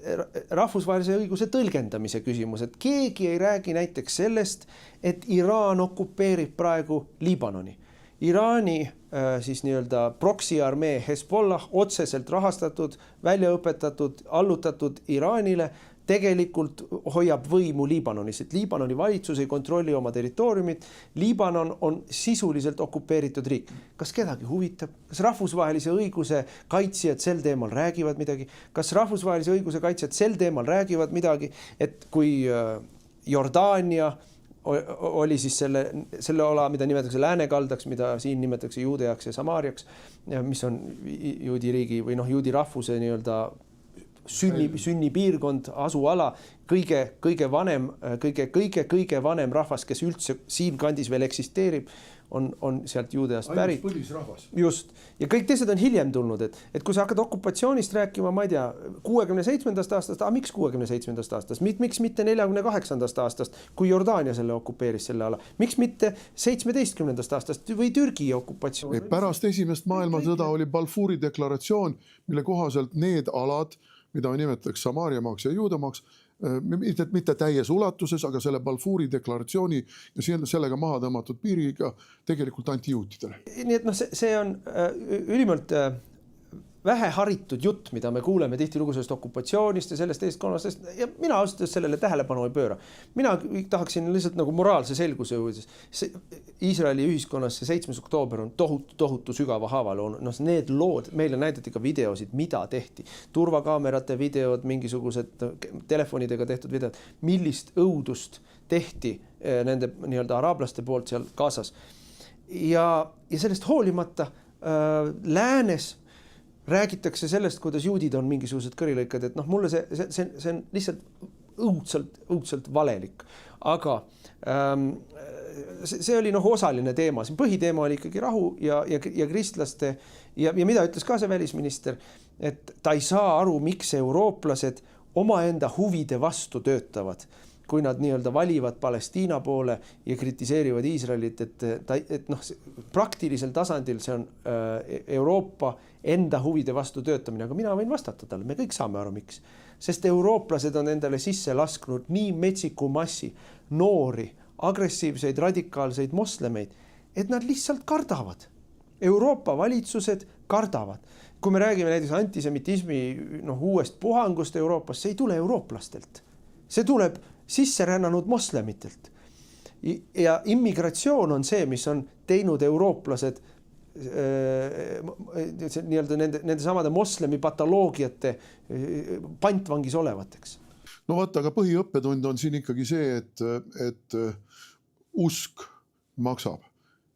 rahvusvahelise õiguse tõlgendamise küsimus, et keegi ei räägi näiteks sellest, et Iraan okupeerib praegu Liibanoni. Iraani siis nii-öelda proksiarmee Hezbollah otseselt rahastatud, väljaõpetatud, allutatud Iraanile tegelikult hoiab võimu Liibanonis, et Liibanoni valitsus ei kontrolli oma territooriumit. Liibanon on sisuliselt okupeeritud riik. Kas kedagi huvitab? Kas rahvusvahelise õiguse kaitsjad sel teemal räägivad midagi? Kas rahvusvahelise õiguse kaitsjad sel teemal räägivad midagi, et kui Jordaania oli siis selle ola, mida nimetatakse läänekaldaks, mida siin nimetatakse Juudeaks ja Samaariaks, mis on juudi riigi või juudi rahvuse nii-öelda sünnipiirkond, asuala, kõige vanem rahvas, kes üldse siin kandis veel eksisteerib, on sealt Juudeast pärit. Põlisrahvas. Just. Ja kõik teised on hiljem tulnud, et kui sa hakkad okupatsioonist rääkima, ma ei tea, 67. aastast, miks 67. aastast? Miks mitte 48. aastast, kui Jordaania selle okupeeris selle ala? Miks mitte 17. aastast või Türgi okupatsioon? Pärast esimest maailmasõda oli Balfouri deklaratsioon, mille kohaselt need alad, mida nimetatakse Samaariamaaks ja Juudamaaks, mitte täies ulatuses, aga selle Balfouri deklaratsiooni ja sellega maha tõmmatud piiriga tegelikult antijuutidele. Nii et see on ülimalt vähe haritud jutt, mida me kuuleme tihtilugu sellest okupatsioonist ja sellest teist kolmastest, ja mina ausalt sellele tähelepanu ei pööra. Mina tahaksin lihtsalt nagu moraalse selguse uudis. Iisraeli ühiskonnas see 7. oktoober on tohutu sügava haaval. Need lood, meile näidati ka videosid, mida tehti. Turvakaamerate videod, mingisugused telefonidega tehtud videod, millist õudust tehti nende nii-öelda araablaste poolt seal Gazas. Ja sellest hoolimata läänes räägitakse sellest, kuidas juudid on mingisugused kõrilõikad, et mulle see on lihtsalt õudselt valelik. Aga see oli osaline teema. Siin põhiteema oli ikkagi rahu ja kristlaste ja mida ütles ka see välisminister, et ta ei saa aru, miks eurooplased omaenda huvide vastu töötavad, kui nad nii-öelda valivad Palestiina poole ja kritiseerivad Iisraelit, et praktilisel tasandil see on Euroopa enda huvide vastu töötamine, aga mina võin vastata talle, me kõik saame aru, miks. Sest eurooplased on endale sisse lasknud nii metsiku massi noori, agressiivseid, radikaalseid moslemeid, et nad lihtsalt kardavad. Euroopa valitsused kardavad. Kui me räägime näiteks antisemitismi uuest puhangust Euroopas, see ei tule eurooplastelt. See tuleb sisse rännanud moslemitelt. Ja immigratsioon on see, mis on teinud eurooplased nii-öelda nende samade moslemi patoloogiate pantvangis olevateks. No vaata, aga põhiõppetund on siin ikkagi see, et usk maksab.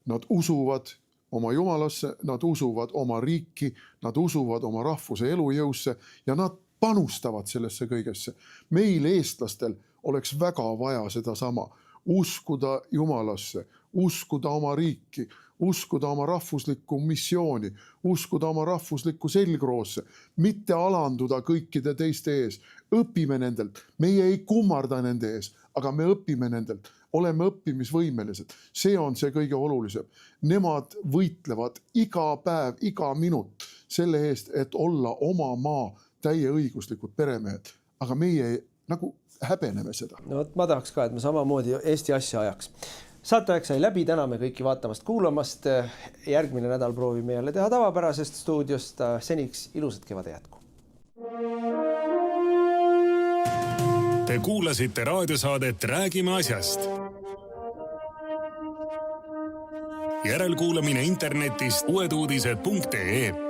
Nad usuvad oma jumalasse, nad usuvad oma riiki, nad usuvad oma rahvuse elujõusse ja nad panustavad sellesse kõigesse. Meil eestlastel oleks väga vaja seda sama. Uskuda jumalasse, uskuda oma riiki, uskuda oma rahvuslikku missiooni, uskuda oma rahvuslikku selgroosse, mitte alanduda kõikide teiste ees. Õpime nendelt, meie ei kummarda nende ees, aga me õpime nendelt, oleme õppimisvõimelised. See on see kõige olulisem. Nemad võitlevad iga päev, iga minut selle eest, et olla oma maa täieõiguslikud peremehed. Aga meie nagu häbeneme seda. No ma tahaks ka, et me samamoodi Eesti asja ajaks. Saateaeg sai läbi, täname kõiki vaatamast, kuulamast. Järgmine nädal proovime jälle teha tavapärasest stuudiost. Seniks ilusat kevade jätku. Te kuulasite raadiosaadet Räägime asjast. Järelkuulamine internetist uueduudised.ee